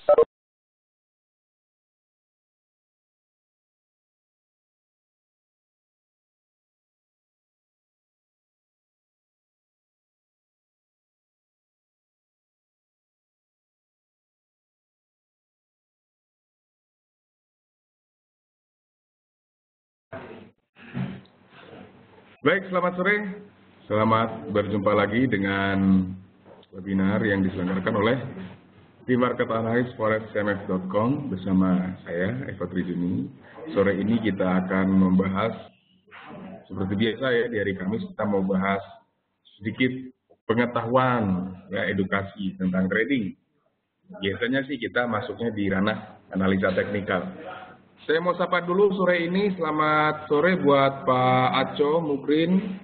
Baik, selamat sore. Selamat berjumpa lagi dengan webinar yang diselenggarakan oleh tim Market Analyst forexcmx.com bersama saya, Eva Trijuni. Sore ini kita akan membahas, seperti biasa ya, di hari Kamis kita mau bahas sedikit pengetahuan, ya, edukasi tentang trading. Biasanya sih kita masuknya di ranah analisa teknikal. Saya mau sapa dulu sore ini, selamat sore buat Pak Aco Mukrin,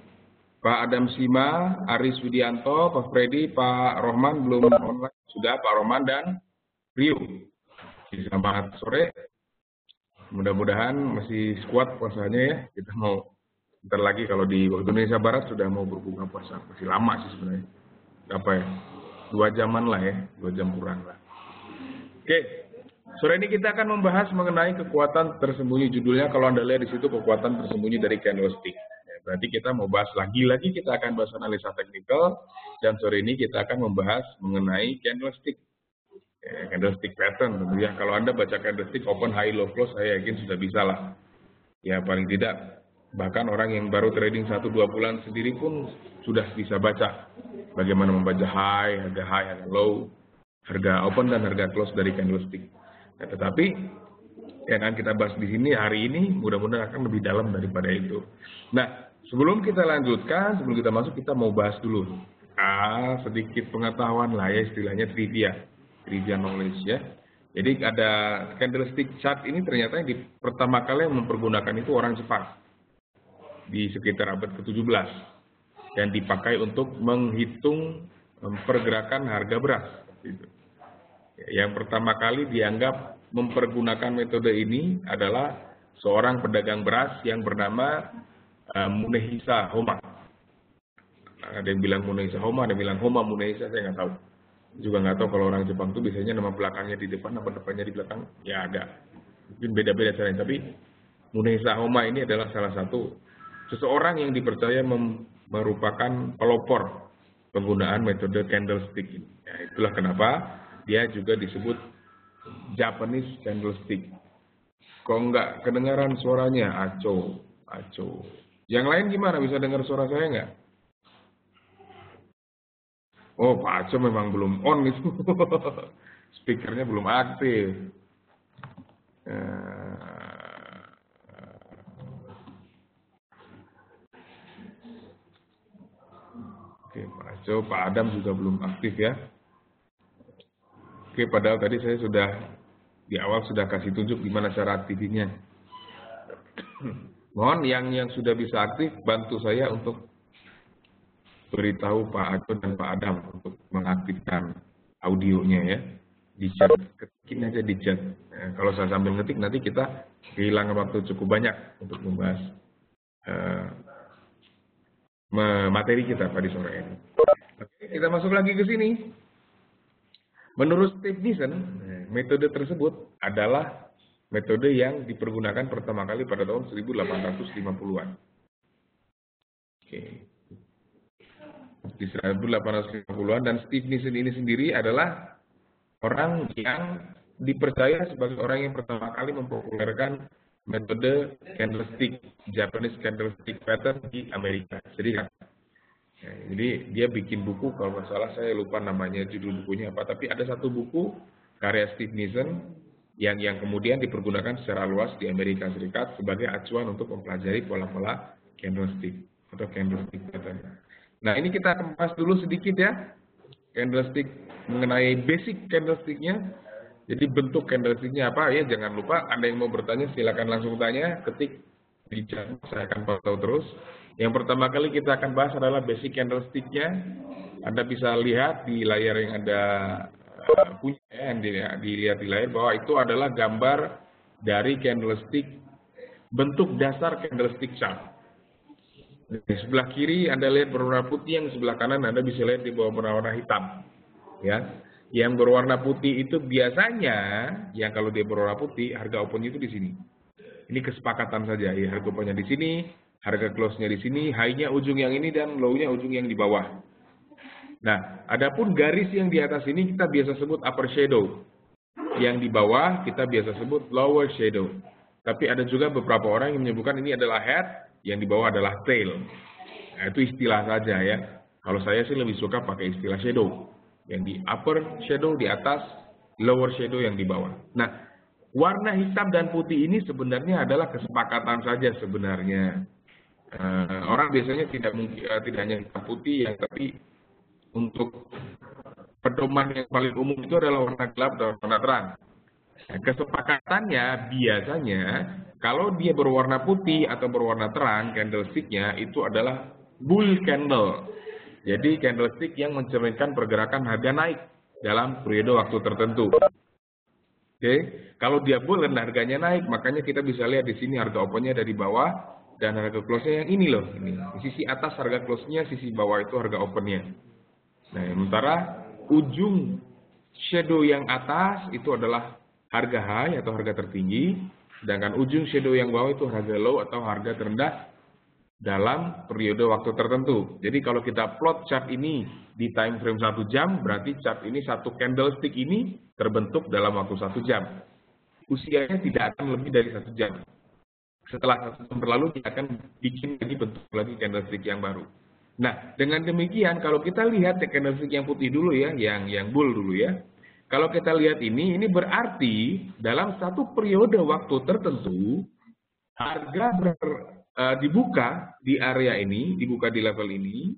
Pak Adam Sima, Aris Widianto, Pak Freddy, Pak Rohman belum online, sudah Pak Rohman dan Rio. Selamat sore, mudah-mudahan masih kuat puasanya ya. Kita mau bentar lagi kalau di waktu Indonesia Barat sudah mau berbuka puasa, masih lama sih sebenarnya. Apa ya, 2 jaman lah ya, 2 jam kurang lah. Oke. Sore ini kita akan membahas mengenai kekuatan tersembunyi. Judulnya kalau Anda lihat di situ, kekuatan tersembunyi dari candlestick. Ya, berarti kita mau bahas lagi kita akan bahas analisa teknikal, dan sore ini kita akan membahas mengenai candlestick. Ya, candlestick pattern tentunya. Kalau Anda baca candlestick open, high, low, close, saya yakin sudah bisa lah. Ya paling tidak, bahkan orang yang baru trading 1-2 bulan sendiri pun sudah bisa baca bagaimana membaca harga low, harga open dan harga close dari candlestick. Nah, tetapi yang akan kita bahas di sini hari ini mudah-mudahan akan lebih dalam daripada itu. Nah, sebelum kita lanjutkan, sebelum kita masuk, kita mau bahas dulu sedikit pengetahuan lah ya, istilahnya trivia knowledge ya. Jadi ada candlestick chart ini ternyata yang pertama kali yang mempergunakan itu orang Jepang di sekitar abad ke-17 dan dipakai untuk menghitung pergerakan harga beras. Gitu. Yang pertama kali dianggap mempergunakan metode ini adalah seorang pedagang beras yang bernama Munehisa Homa. Ada yang bilang Munehisa Homa, ada yang bilang Homa Munehisa, saya nggak tahu. Juga nggak tahu kalau orang Jepang itu biasanya nama belakangnya di depan, nama depannya di belakang, ya ada. Mungkin beda-beda caranya, tapi Munehisa Homa ini adalah salah satu seseorang yang dipercaya merupakan pelopor penggunaan metode candlestick ini. Ya, itulah kenapa dia juga disebut Japanese candlestick. Kok nggak kedengaran suaranya? Aco. Yang lain gimana? Bisa dengar suara saya nggak? Oh, Pak Aco memang belum on itu. Speakernya belum aktif. Oke, Pak Aco, Pak Adam juga belum aktif ya. Oke, padahal tadi saya sudah di awal sudah kasih tunjuk gimana cara aktifnya. Mohon yang sudah bisa aktif bantu saya untuk beritahu Pak Aco dan Pak Adam untuk mengaktifkan audionya ya. Di chat, ketikin aja di chat. Kalau saya sambil ngetik nanti kita kehilangan waktu cukup banyak untuk membahas materi kita pada sore ini. Oke, kita masuk lagi ke sini. Menurut Steve Nissen, metode tersebut adalah metode yang dipergunakan pertama kali pada tahun 1850-an. Oke. Di 1850-an, dan Steve Nissen ini sendiri adalah orang yang dipercaya sebagai orang yang pertama kali mempopulerkan metode candlestick, Japanese candlestick pattern di Amerika Serikat. Ya, jadi dia bikin buku, kalau nggak salah saya lupa namanya judul bukunya apa, tapi ada satu buku karya Steve Nissen yang kemudian dipergunakan secara luas di Amerika Serikat sebagai acuan untuk mempelajari pola-pola candlestick atau candlestick pattern. Nah, ini kita akan bahas dulu sedikit ya candlestick, mengenai basic candlesticknya. Jadi bentuk candlesticknya apa ya, jangan lupa Anda yang mau bertanya silakan langsung tanya, ketik di chat, saya akan pantau terus. Yang pertama kali kita akan bahas adalah basic candlesticknya. Anda bisa lihat di layar yang Anda punya, yang dilihat di layar, bahwa itu adalah gambar dari candlestick, bentuk dasar candlestick chart. Di sebelah kiri Anda lihat berwarna putih, yang sebelah kanan Anda bisa lihat di bawah berwarna hitam. Ya. Yang berwarna putih itu biasanya, yang kalau dia berwarna putih, harga opennya itu di sini. Ini kesepakatan saja, ya, harga opennya di sini, harga close-nya di sini, high-nya ujung yang ini dan low-nya ujung yang di bawah. Nah, adapun garis yang di atas ini kita biasa sebut upper shadow. Yang di bawah kita biasa sebut lower shadow. Tapi ada juga beberapa orang yang menyebutkan ini adalah head, yang di bawah adalah tail. Nah, itu istilah saja ya. Kalau saya sih lebih suka pakai istilah shadow. Yang di upper shadow di atas, lower shadow yang di bawah. Nah, warna hitam dan putih ini sebenarnya adalah kesepakatan saja sebenarnya. Orang biasanya tidak hanya hitam putih, tapi untuk pedoman yang paling umum itu adalah warna gelap dan warna terang. Nah, kesepakatannya biasanya kalau dia berwarna putih atau berwarna terang, candlestick-nya itu adalah bull candle. Jadi candlestick yang mencerminkan pergerakan harga naik dalam periode waktu tertentu. Oke, kalau dia bull dan harganya naik, makanya kita bisa lihat di sini harga opennya dari bawah dan harga close-nya yang ini loh. Ini. Di sisi atas harga close-nya, sisi bawah itu harga opennya. Nah, sementara ujung shadow yang atas itu adalah harga high atau harga tertinggi, sedangkan ujung shadow yang bawah itu harga low atau harga terendah dalam periode waktu tertentu. Jadi kalau kita plot chart ini di time frame 1 jam, berarti chart ini satu candlestick ini terbentuk dalam waktu 1 jam. Usianya tidak akan lebih dari 1 jam. Setelah 1 jam berlalu, dia akan bikin lagi bentuk lagi candlestick yang baru. Nah, dengan demikian kalau kita lihat candlestick yang putih dulu ya, yang bull dulu ya. Kalau kita lihat ini berarti dalam satu periode waktu tertentu, harga dibuka di area ini, dibuka di level ini.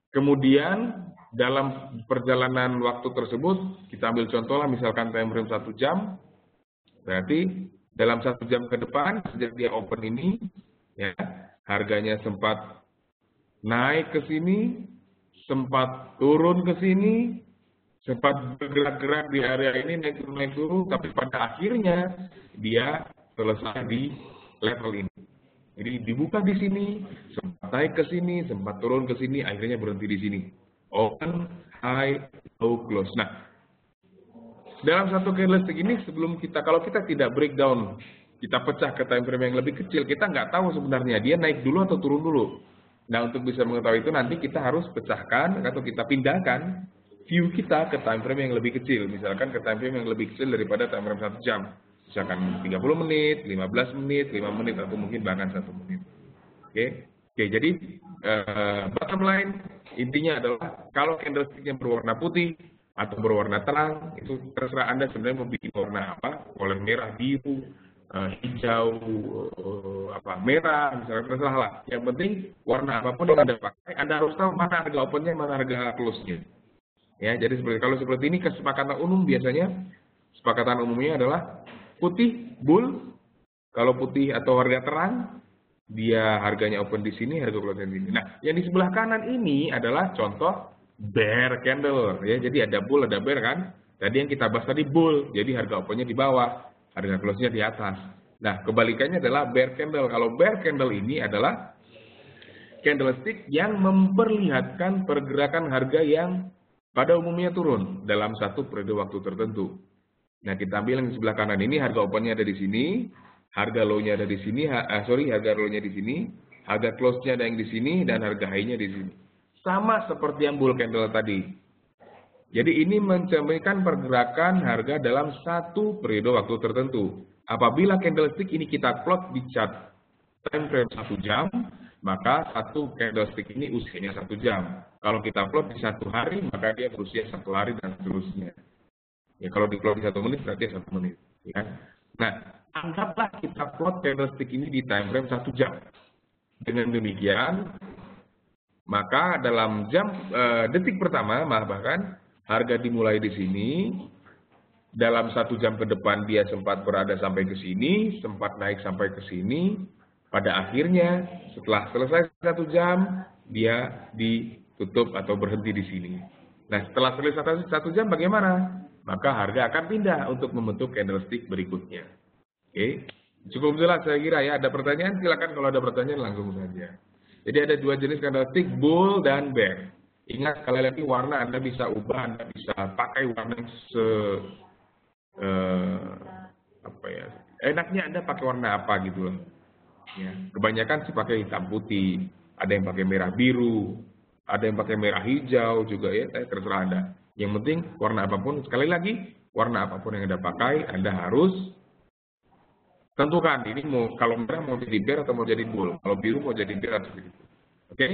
Kemudian dalam perjalanan waktu tersebut, kita ambil contoh lah misalkan time frame 1 jam. Berarti dalam 1 jam ke depan, sejak dia open ini, ya, harganya sempat naik ke sini, sempat turun ke sini, sempat bergerak-gerak di area ini, naik turun, tapi pada akhirnya dia selesai di level ini. Jadi dibuka di sini, sempat naik ke sini, sempat turun ke sini, akhirnya berhenti di sini. Open, high, low, close. Nah, dalam satu candlestick ini kalau kita tidak breakdown, kita pecah ke time frame yang lebih kecil, kita nggak tahu sebenarnya dia naik dulu atau turun dulu. Nah, untuk bisa mengetahui itu nanti kita harus pecahkan atau kita pindahkan view kita ke time frame yang lebih kecil. Misalkan ke time frame yang lebih kecil daripada time frame 1 jam. Misalkan 30 menit, 15 menit, 5 menit, atau mungkin bahkan 1 menit. Oke, jadi bottom line intinya adalah kalau candlestick-nya berwarna putih atau berwarna terang, itu terserah Anda sebenarnya mau bikin warna apa, warna merah, biru, hijau, merah, misalnya terserah lah. Yang penting warna apapun yang Anda pakai, Anda harus tahu mana harga opennya, mana harga close-nya. Ya, jadi kalau seperti ini kesepakatan umum biasanya, kesepakatan umumnya adalah putih bull, kalau putih atau harga terang, dia harganya open di sini, harga close di sini. Nah, yang di sebelah kanan ini adalah contoh bear candle, ya. Jadi ada bull, ada bear kan. Tadi yang kita bahas tadi bull, jadi harga opennya di bawah, harga close-nya di atas. Nah, kebalikannya adalah bear candle. Kalau bear candle ini adalah candlestick yang memperlihatkan pergerakan harga yang pada umumnya turun dalam satu periode waktu tertentu. Nah, kita ambil yang di sebelah kanan ini, harga opennya ada di sini, harga low-nya ada di sini, harga low-nya di sini, harga close-nya ada yang di sini, dan harga high-nya di sini. Sama seperti yang bull candle tadi. Jadi ini mencerminkan pergerakan harga dalam satu periode waktu tertentu. Apabila candlestick ini kita plot di chart time frame 1 jam, maka satu candlestick ini usianya 1 jam. Kalau kita plot di 1 hari, maka dia berusia 1 hari dan seterusnya. Ya, kalau di plot di 1 menit, berarti 1 menit. Ya. Nah, anggaplah kita plot candlestick ini di time frame 1 jam. Dengan demikian, maka dalam detik pertama, bahkan harga dimulai di sini, dalam 1 jam ke depan dia sempat berada sampai ke sini, sempat naik sampai ke sini, pada akhirnya setelah selesai 1 jam, dia ditutup atau berhenti di sini. Nah, setelah selesai 1 jam bagaimana? Maka harga akan pindah untuk membentuk candlestick berikutnya. Oke, cukup jelas saya kira ya. Ada pertanyaan? Silakan, kalau ada pertanyaan langsung saja. Jadi ada 2 jenis candlestick, bull dan bear. Ingat, sekali lagi warna Anda bisa ubah, Anda bisa pakai warna yang apa ya, enaknya Anda pakai warna apa gitu loh. Ya, kebanyakan sih pakai hitam putih, ada yang pakai merah biru, ada yang pakai merah hijau juga ya, terserah Anda. Yang penting warna apapun, sekali lagi, warna apapun yang Anda pakai, Anda harus tentukan ini mau, kalau merah mau jadi ber atau mau jadi gold, kalau biru mau jadi ber atau begitu. Oke?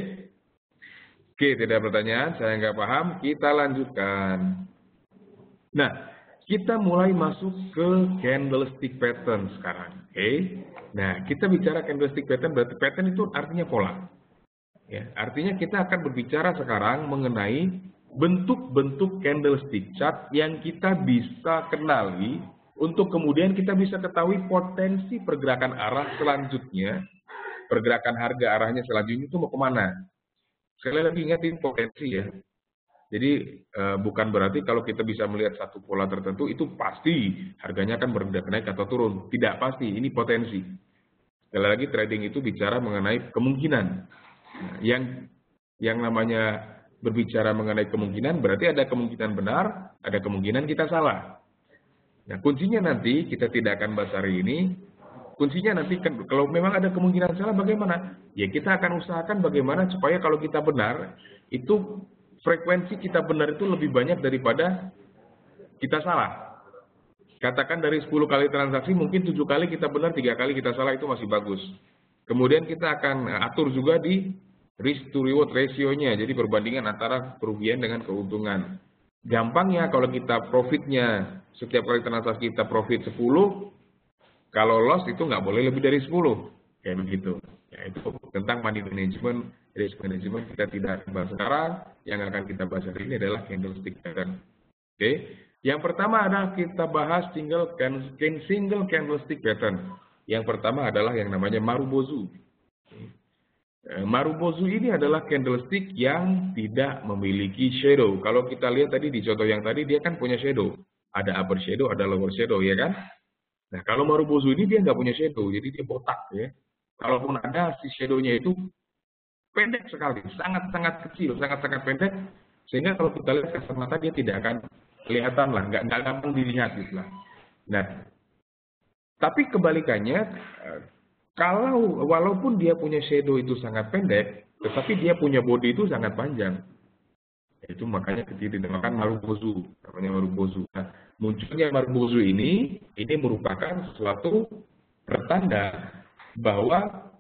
Oke, tidak ada pertanyaan, saya nggak paham, kita lanjutkan. Nah, kita mulai masuk ke candlestick pattern sekarang. Oke? Nah, kita bicara candlestick pattern, berarti pattern itu artinya pola. Ya, artinya kita akan berbicara sekarang mengenai bentuk-bentuk candlestick chart yang kita bisa kenali untuk kemudian kita bisa ketahui potensi pergerakan arah selanjutnya, pergerakan harga arahnya selanjutnya itu mau kemana. Sekali lagi ingat ini potensi ya. Jadi bukan berarti kalau kita bisa melihat satu pola tertentu itu pasti harganya akan bergerak naik atau turun. Tidak pasti, ini potensi. Sekali lagi trading itu bicara mengenai kemungkinan. Nah, yang namanya berbicara mengenai kemungkinan berarti ada kemungkinan benar, ada kemungkinan kita salah. Nah, kuncinya nanti kita tidak akan bahas hari ini. Kuncinya nanti kalau memang ada kemungkinan salah bagaimana? Ya kita akan usahakan bagaimana supaya kalau kita benar, itu frekuensi kita benar itu lebih banyak daripada kita salah. Katakan dari 10 kali transaksi mungkin 7 kali kita benar, 3 kali kita salah, itu masih bagus. Kemudian kita akan atur juga di risk to reward ratio-nya, jadi perbandingan antara kerugian dengan keuntungan. Gampangnya kalau kita profitnya, setiap kali transaksi kita profit 10, kalau loss itu nggak boleh lebih dari 10. Kayak begitu. Ya, itu tentang money management, risk management kita tidak bahas sekarang. Yang akan kita bahas hari ini adalah candlestick pattern. Oke. Yang pertama adalah kita bahas single candlestick pattern. Yang pertama adalah yang namanya Marubozu. Marubozu ini adalah candlestick yang tidak memiliki shadow. Kalau kita lihat tadi di contoh yang tadi, dia kan punya shadow. Ada upper shadow, ada lower shadow, ya kan? Nah, kalau Marubozu ini dia nggak punya shadow, jadi dia botak ya. Kalaupun ada, si shadow-nya itu pendek sekali, sangat-sangat kecil, sangat-sangat pendek, sehingga kalau kita lihat kasat mata dia tidak akan kelihatan lah, nggak gampang dilihat gitu lah. Nah, tapi kebalikannya, kalau walaupun dia punya shadow itu sangat pendek, tetapi dia punya body itu sangat panjang. Itu makanya kecil dinamakan Marubozu, namanya Marubozu. Nah, munculnya Marubozu ini merupakan suatu pertanda bahwa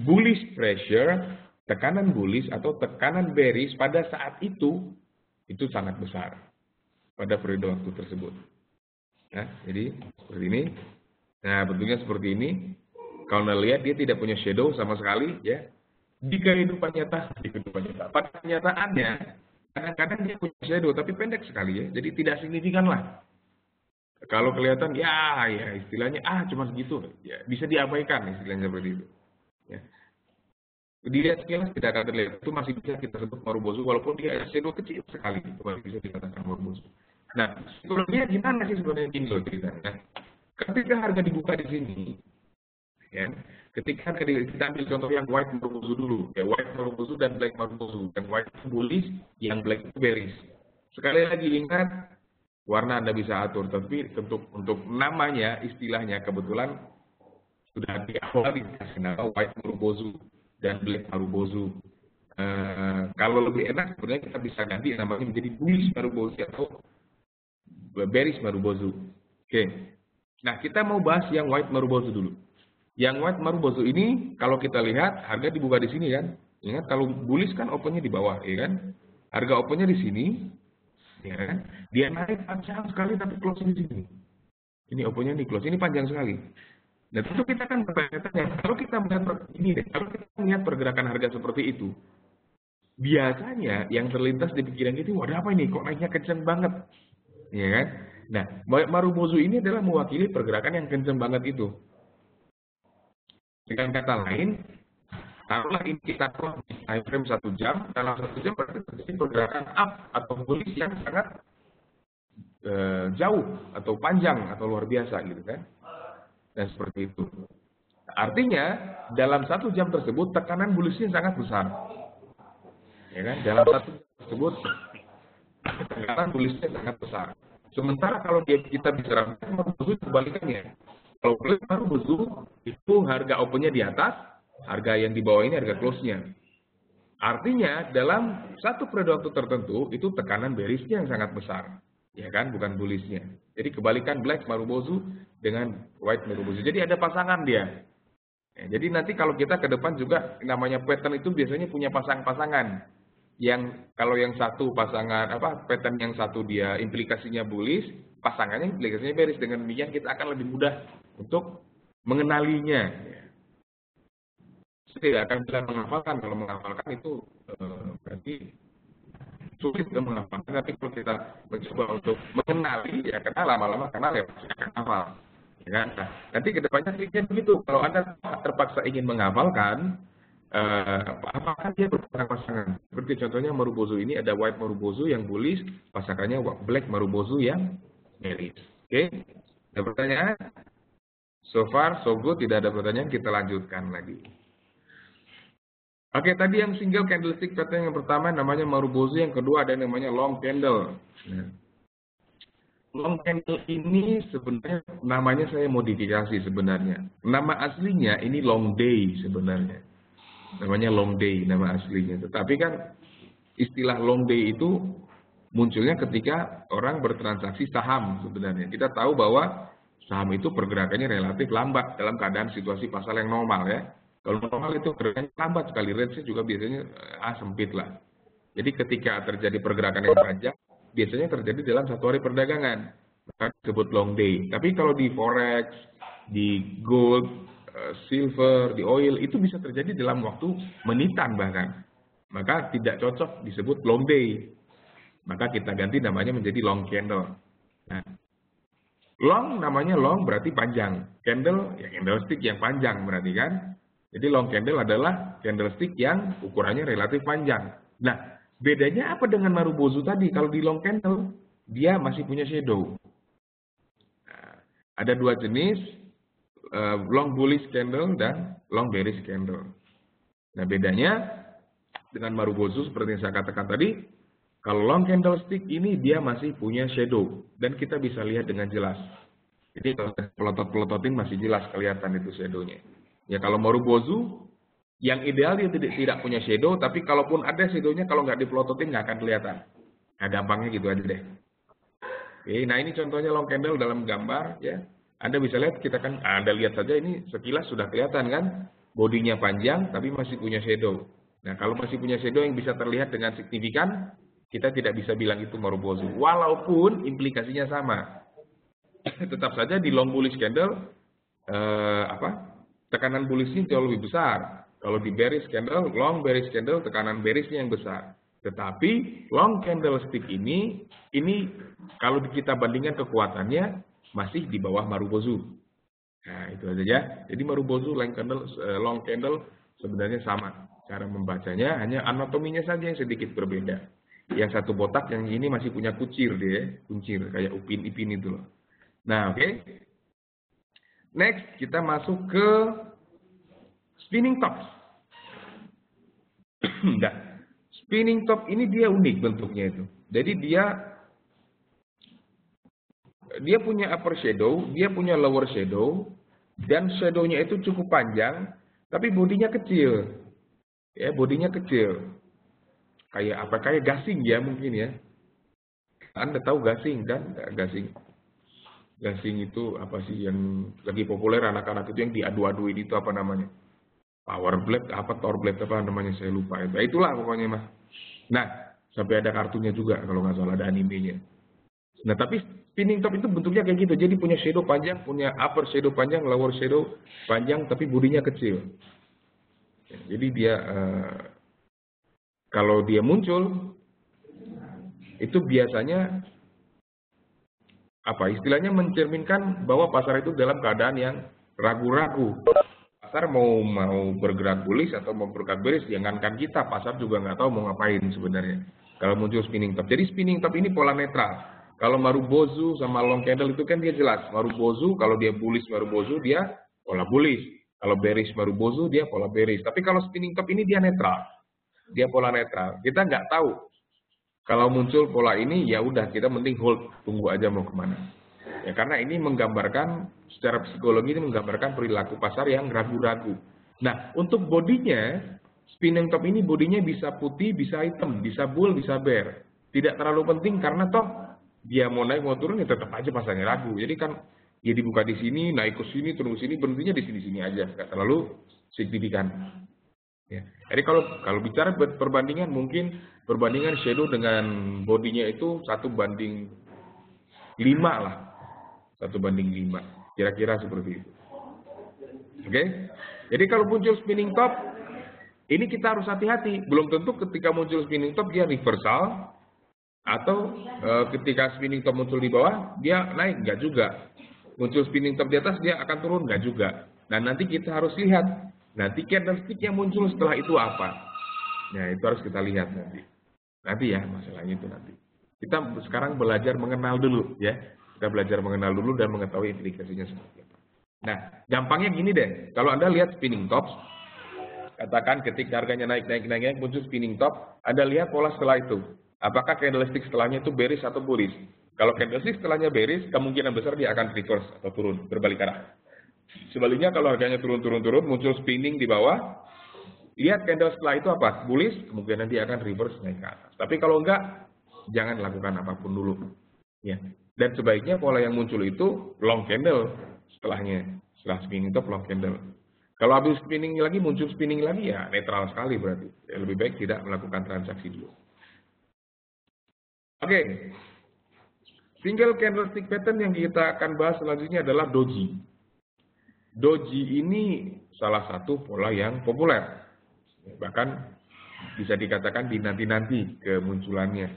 bullish pressure, tekanan bullish atau tekanan bearish pada saat itu sangat besar pada periode waktu tersebut. Nah, jadi seperti ini. Nah, bentuknya seperti ini. Kalau Anda lihat dia tidak punya shadow sama sekali, ya. Di kehidupan nyata, pada kenyataannya kadang-kadang dia punya shadow tapi pendek sekali ya, jadi tidak signifikan lah. Kalau kelihatan ya istilahnya cuma segitu, ya bisa diabaikan istilahnya seperti itu. Ya. Dilihat sekilas tidak akan terlihat, itu masih bisa kita sebut Marubozu walaupun dia shadow kecil sekali, itu masih bisa dikatakan Marubozu. Nah, psikologinya gimana sih sebenarnya Kindle ceritanya? Ketika harga dibuka di sini, ya, ketika kita ambil contoh yang white Marubozu dulu, ya white Marubozu dan black Marubozu, yang white itu bullish, yang black itu bearish. Sekali lagi ingat, warna Anda bisa atur, tapi untuk namanya, istilahnya kebetulan sudah di awal dikasih nama white Marubozu dan black Marubozu. Kalau lebih enak sebenarnya kita bisa ganti namanya menjadi bullish Marubozu atau bearish Marubozu. Oke. Nah, kita mau bahas yang white Marubozu dulu. Yang white Marubozu ini kalau kita lihat harga dibuka di sini kan. Ingat kalau bullish kan opennya di bawah, ya kan? Harga opennya di sini, ya kan? Dia naik panjang sekali tapi close di sini. Ini opennya di close, ini panjang sekali. Nah, tentu kita kan bertanya-tanya, kalau kita melihat pergerakan harga seperti itu, biasanya yang terlintas di pikiran kita, waduh apa ini, kok naiknya kenceng banget, ya kan? Nah, Marubozu ini adalah mewakili pergerakan yang kenceng banget itu. Dengan kata lain, taruhlah indikator di time frame 1 jam, dalam 1 jam berarti terjadi pergerakan up atau bullish yang sangat jauh atau panjang atau luar biasa gitu kan. Dan seperti itu. Artinya dalam 1 jam tersebut tekanan bullishnya sangat besar. ya kan? Dalam satu tersebut tekanan bullish-nya sangat besar. Sementara kalau kita bicara Marubozu kebalikannya. Kalau black Marubozu itu harga opennya di atas, harga yang di bawah ini harga close-nya. Artinya dalam satu periode waktu tertentu itu tekanan bearish-nya yang sangat besar, ya kan, bukan bullish-nya. Jadi kebalikan black Marubozu dengan white Marubozu. Jadi ada pasangan dia. Ya, jadi nanti kalau kita ke depan juga namanya pattern itu biasanya punya pasangan-pasangan. Yang kalau yang satu pasangan pattern yang satu dia implikasinya bullish, pasangannya implikasinya bearish. Dengan demikian kita akan lebih mudah untuk mengenalinya. Tidak akan bisa menghafalkan. Kalau menghafalkan itu berarti sulit untuk menghafalkan. Tapi kalau kita mencoba untuk mengenali, ya karena lama-lama kenal ya pasti akan hafal. Ya kan? Nah, nanti kedepannya triknya begitu. Kalau Anda terpaksa ingin menghafalkan, apakah dia berpasangan? Seperti contohnya Marubozu ini ada white Marubozu yang bullish, pasangannya black Marubozu yang bearish. Oke? Ada pertanyaan? So far, so good. Tidak ada pertanyaan, kita lanjutkan lagi. Oke, tadi yang single candlestick pattern yang pertama namanya Marubozu, yang kedua ada yang namanya long candle. Nah, long candle ini sebenarnya namanya saya modifikasi sebenarnya. Nama aslinya ini long day sebenarnya. Namanya long day nama aslinya. Tetapi kan istilah long day itu munculnya ketika orang bertransaksi saham sebenarnya. Kita tahu bahwa saham itu pergerakannya relatif lambat dalam keadaan situasi pasar yang normal ya. Kalau normal itu gerakannya lambat sekali, range-nya juga biasanya sempit lah. Jadi ketika terjadi pergerakan yang panjang, biasanya terjadi dalam satu hari perdagangan. Maka disebut long day. Tapi kalau di forex, di gold, silver, di oil, itu bisa terjadi dalam waktu menitan bahkan. Maka tidak cocok disebut long day. Maka kita ganti namanya menjadi long candle. Nah, long namanya long berarti panjang. Candle, ya candlestick yang panjang berarti kan. Jadi long candle adalah candlestick yang ukurannya relatif panjang. Nah, bedanya apa dengan Marubozu tadi? Kalau di long candle, dia masih punya shadow. Nah, ada dua jenis, long bullish candle dan long bearish candle. Nah, bedanya dengan Marubozu seperti yang saya katakan tadi, kalau long candlestick ini dia masih punya shadow dan kita bisa lihat dengan jelas. Jadi kalau pelotot-pelototin masih jelas kelihatan itu shadownya. Ya kalau Marubozu, yang ideal dia tidak punya shadow, tapi kalaupun ada shadownya, kalau nggak dipelototin nggak akan kelihatan. Nah gampangnya gitu aja deh. Oke, nah ini contohnya long candle dalam gambar ya. Anda bisa lihat, Anda lihat saja ini sekilas sudah kelihatan kan, bodinya panjang tapi masih punya shadow. Nah kalau masih punya shadow yang bisa terlihat dengan signifikan, kita tidak bisa bilang itu Marubozu. Walaupun implikasinya sama, tetap saja di long bullish candle tekanan bullish-nya jauh lebih besar. Kalau di bearish candle, long bearish candle, tekanan bearish-nya yang besar. Tetapi long candlestick ini kalau kita bandingkan kekuatannya masih di bawah Marubozu. Nah itu aja ya. Jadi Marubozu long candle sebenarnya sama. Cara membacanya hanya anatominya saja yang sedikit berbeda. Yang satu botak, yang ini masih punya kuncir dia, kuncir kayak upin-ipin itu loh. Nah oke. Next, kita masuk ke spinning tops. Nah, spinning top ini dia unik bentuknya itu. Jadi dia punya upper shadow, dia punya lower shadow, dan shadownya itu cukup panjang, tapi bodinya kecil. Ya, bodinya kecil. Kayak gasing ya mungkin ya. Anda tahu gasing kan? Gasing. Gasing itu apa sih yang lagi populer anak-anak itu yang diadu-aduin itu apa namanya? Power blade, Thor blade apa namanya saya lupa. Nah, itulah pokoknya mah. Nah, sampai ada kartunya juga kalau nggak salah, ada animenya. Nah, tapi spinning top itu bentuknya kayak gitu. Jadi punya shadow panjang, punya upper shadow panjang, lower shadow panjang, tapi bodinya kecil. Jadi dia kalau dia muncul itu biasanya istilahnya mencerminkan bahwa pasar itu dalam keadaan yang ragu-ragu. Pasar mau bergerak bullish atau mau bergerak bearish, jangankan kita, pasar juga nggak tahu mau ngapain sebenarnya. Kalau muncul spinning top. Jadi spinning top ini pola netral. Kalau Marubozu sama long candle itu kan dia jelas. Marubozu kalau dia bullish Marubozu dia pola bullish. Kalau bearish Marubozu dia pola bearish. Tapi kalau spinning top ini dia netral. dia pola netral. Kita nggak tahu. Kalau muncul pola ini, ya udah kita mending hold, tunggu aja mau kemana. Ya karena ini menggambarkan, secara psikologi ini menggambarkan perilaku pasar yang ragu-ragu. Nah, untuk bodinya, spinning top ini bodinya bisa putih, bisa hitam, bisa bull, bisa bear. Tidak terlalu penting karena toh dia mau naik mau turun ya tetap aja pasarnya ragu. Jadi kan ya dibuka di sini, naik ke sini, turun ke sini, berhentinya di sini-sini aja, nggak terlalu signifikan. Ya. Jadi kalau bicara perbandingan, mungkin perbandingan shadow dengan bodinya itu 1:5 lah, 1:5, kira-kira seperti itu. Oke? Jadi kalau muncul spinning top, ini kita harus hati-hati. Belum tentu ketika muncul spinning top dia reversal, atau ketika spinning top muncul di bawah dia naik, nggak juga. Muncul spinning top di atas dia akan turun, nggak juga. Nah nanti kita harus lihat. Nanti candlestick yang muncul setelah itu apa? Nah, itu harus kita lihat nanti. Nanti ya, masalahnya itu nanti. Kita sekarang belajar mengenal dulu ya. Kita belajar mengenal dulu dan mengetahui implikasinya seperti apa. Nah, gampangnya gini deh. Kalau Anda lihat spinning tops, katakan ketika harganya naik, muncul spinning top, Anda lihat pola setelah itu. Apakah candlestick setelahnya itu bearish atau bullish? Kalau candlestick setelahnya bearish, kemungkinan besar dia akan reverse atau turun, berbalik arah. Sebaliknya kalau harganya turun, muncul spinning di bawah, lihat candle setelah itu apa? Bullish, kemungkinan dia akan reverse naik ke atas. Tapi kalau enggak, jangan lakukan apapun dulu. Ya. Dan sebaiknya pola yang muncul itu long candle setelahnya. Setelah spinning top long candle. Kalau habis spinning lagi, muncul spinning lagi, ya netral sekali berarti. Ya, lebih baik tidak melakukan transaksi dulu. Oke. Single candlestick pattern yang kita akan bahas selanjutnya adalah doji. Doji ini salah satu pola yang populer. Bahkan bisa dikatakan dinanti-nanti kemunculannya.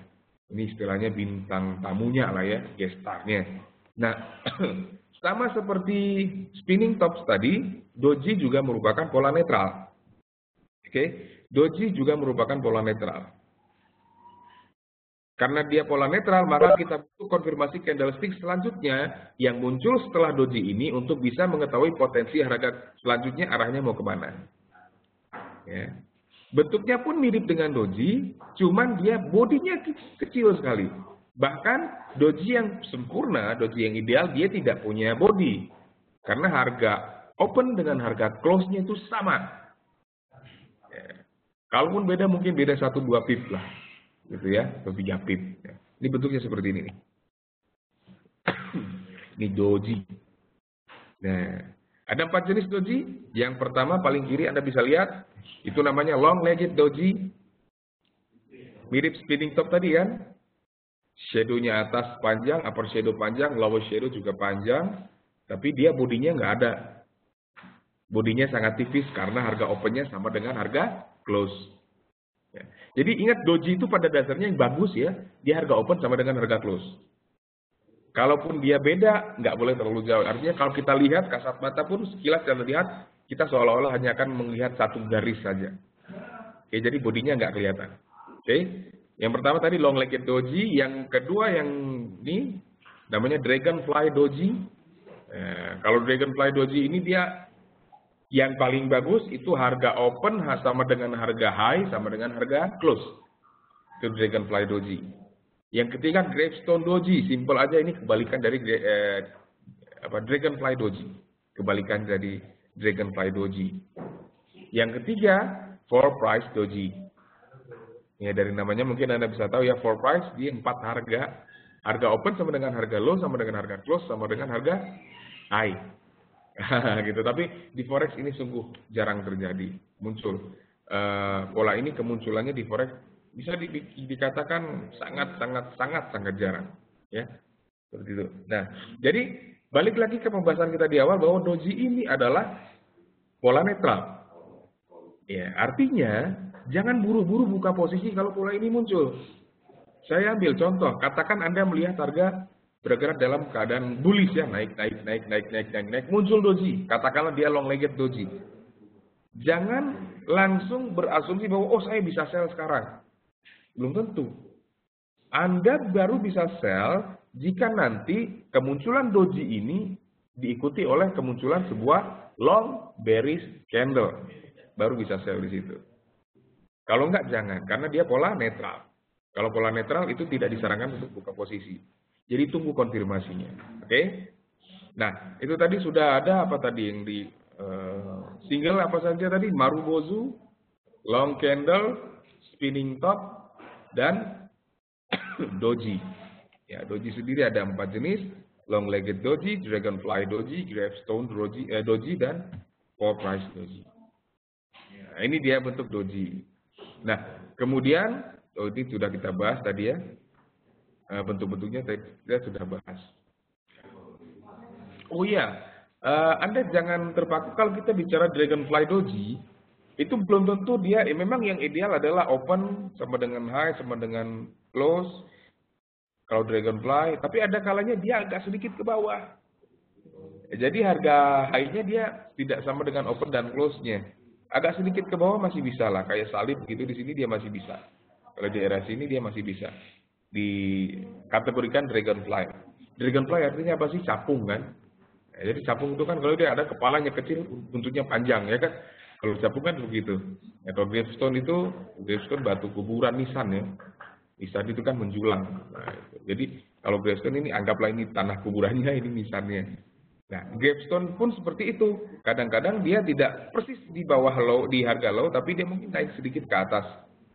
Ini istilahnya bintang tamunya lah ya, guest star-nya. Nah, sama seperti spinning tops tadi, doji juga merupakan pola netral. Oke, doji juga merupakan pola netral. Karena dia pola netral, maka kita butuh konfirmasi candlestick selanjutnya yang muncul setelah doji ini untuk bisa mengetahui potensi harga selanjutnya arahnya mau kemana. Ya. Bentuknya pun mirip dengan doji, cuman dia bodinya kecil sekali. Bahkan doji yang sempurna, doji yang ideal, dia tidak punya body. Karena harga open dengan harga close-nya itu sama. Ya. Kalaupun beda, mungkin beda 1-2 pip lah. Gitu ya, atau 3 pip. Ini bentuknya seperti ini nih. Ini doji. Nah, ada 4 jenis doji. Yang pertama paling kiri Anda bisa lihat, itu namanya long legged doji. Mirip spinning top tadi kan. Shadow-nya atas panjang, upper shadow panjang, lower shadow juga panjang, tapi dia bodinya nggak ada. Bodinya sangat tipis karena harga opennya sama dengan harga close. Jadi ingat doji itu pada dasarnya yang bagus ya, dia harga open sama dengan harga close. Kalaupun dia beda, nggak boleh terlalu jauh. Artinya kalau kita lihat kasat mata pun sekilas dan lihat, kita seolah-olah hanya akan melihat satu garis saja. Oke, jadi bodinya nggak kelihatan. Oke, yang pertama tadi long legged doji, yang kedua yang ini namanya dragonfly doji. Kalau dragonfly doji ini dia yang paling bagus itu harga open sama dengan harga high sama dengan harga close. Itu dragonfly doji. Yang ketiga gravestone doji, simple aja, ini kebalikan dari dragonfly doji. Kebalikan dari dragonfly doji. Yang ketiga floor price doji. Ya dari namanya mungkin Anda bisa tahu ya, floor price dia 4 harga. Harga open sama dengan harga low sama dengan harga close sama dengan harga high. Gitu. Tapi di forex ini sungguh jarang terjadi muncul pola ini. Kemunculannya di forex bisa dikatakan sangat jarang ya, seperti itu. Nah, jadi balik lagi ke pembahasan kita di awal bahwa doji ini adalah pola netral ya, artinya jangan buru-buru buka posisi kalau pola ini muncul. Saya ambil contoh, katakan Anda melihat harga bergerak dalam keadaan bullish ya, naik, muncul doji, katakanlah dia long legged doji. Jangan langsung berasumsi bahwa oh saya bisa sell sekarang. Belum tentu. Anda baru bisa sell jika nanti kemunculan doji ini diikuti oleh kemunculan sebuah long bearish candle. Baru bisa sell di situ. Kalau enggak jangan, karena dia pola netral. Kalau pola netral itu tidak disarankan untuk buka posisi. Jadi tunggu konfirmasinya. Oke? Nah, itu tadi sudah ada apa tadi yang di single apa saja tadi? Marubozu, long candle, spinning top, dan doji. Ya, doji sendiri ada 4 jenis: long legged doji, dragonfly doji, gravestone doji, dan four price doji. Ya, ini dia bentuk doji. Nah, kemudian ini sudah kita bahas tadi ya. Bentuk-bentuknya kita sudah bahas. Oh iya, Anda jangan terpaku kalau kita bicara dragonfly doji, itu belum tentu dia, memang yang ideal adalah open sama dengan high sama dengan close. Kalau dragonfly, tapi ada kalanya dia agak sedikit ke bawah. Jadi harga high-nya dia tidak sama dengan open dan close-nya. Agak sedikit ke bawah masih bisa lah, kayak salib gitu di sini dia masih bisa. Kalau di daerah sini dia masih bisa dikategorikan dragonfly. Dragonfly artinya apa sih? Capung kan? Ya, jadi capung itu kan kalau dia ada kepalanya kecil, buntutnya panjang ya kan? Kalau capung kan begitu. Ya, kalau gravestone batu kuburan nisan ya. Nisan itu kan menjulang. Nah, jadi kalau gravestone ini anggaplah ini tanah kuburannya, ini nisannya. Nah, gravestone pun seperti itu. Kadang-kadang dia tidak persis di bawah low, di harga low, tapi dia mungkin naik sedikit ke atas.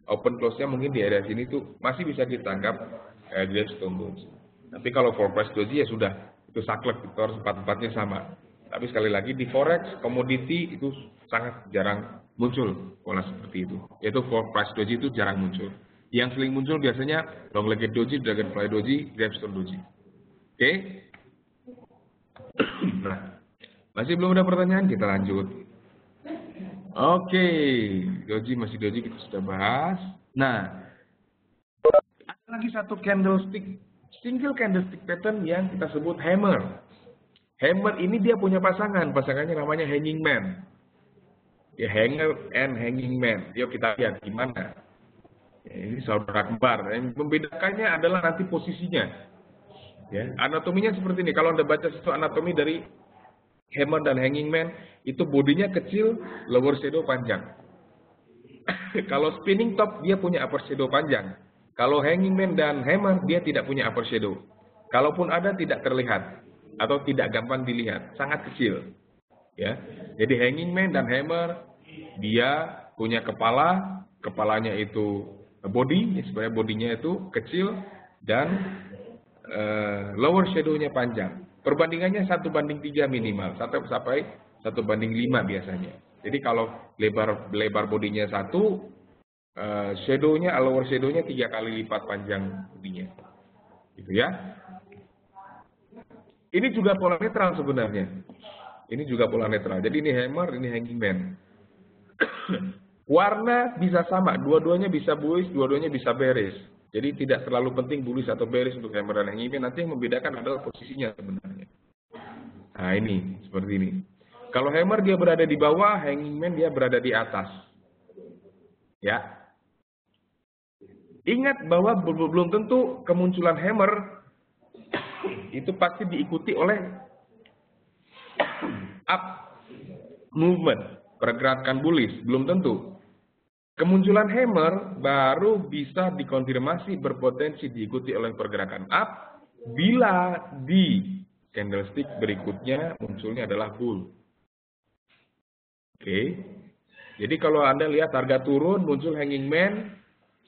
Open close-nya mungkin di area sini tuh masih bisa ditangkap gravestone doji. Tapi kalau four price doji ya sudah, itu saklek, itu harus empat-empatnya sama. Tapi sekali lagi di forex, commodity itu sangat jarang muncul pola seperti itu. Yaitu four price doji itu jarang muncul. Yang sering muncul biasanya long legged doji, dragonfly doji, gravestone doji. Oke? Nah, masih belum ada pertanyaan, kita lanjut. Oke, doji masih doji kita sudah bahas. Nah, ada lagi satu candlestick, single candlestick pattern yang kita sebut hammer. Hammer ini dia punya pasangannya namanya hanging man. Ya, hanger and hanging man. Yuk kita lihat gimana. Ya, ini saudara kembar. Yang membedakannya adalah nanti posisinya. Ya, anatominya seperti ini. Kalau Anda baca sesuatu anatomi dari hammer dan hanging man, itu bodinya kecil, lower shadow panjang. Kalau spinning top, dia punya upper shadow panjang. Kalau hanging man dan hammer, dia tidak punya upper shadow. Kalaupun ada, tidak terlihat. Atau tidak gampang dilihat. Sangat kecil. Ya, jadi hanging man dan hammer, dia punya kepala. Kepalanya itu body, sebenarnya bodinya itu kecil. Dan lower shadow-nya panjang. Perbandingannya 1:3 minimal, sampai 1:5 biasanya. Jadi kalau lebar bodinya 1, lower shadow-nya 3 kali lipat panjang bodinya. Gitu ya. Ini juga pola netral sebenarnya. Ini juga pola netral. Jadi ini hammer, ini hanging man. Warna bisa sama, dua-duanya bisa bullish, dua-duanya bisa bearish. Jadi tidak terlalu penting bullish atau bearish untuk hammer dan hanging man. Nanti yang membedakan adalah posisinya sebenarnya. Nah ini, seperti ini. Kalau hammer dia berada di bawah, hanging man dia berada di atas. Ya. Ingat bahwa belum tentu kemunculan hammer itu pasti diikuti oleh up movement, pergerakan bullish. Belum tentu. Kemunculan hammer baru bisa dikonfirmasi berpotensi diikuti oleh pergerakan up bila di candlestick berikutnya munculnya adalah bull. Oke. Jadi kalau Anda lihat harga turun muncul hanging man,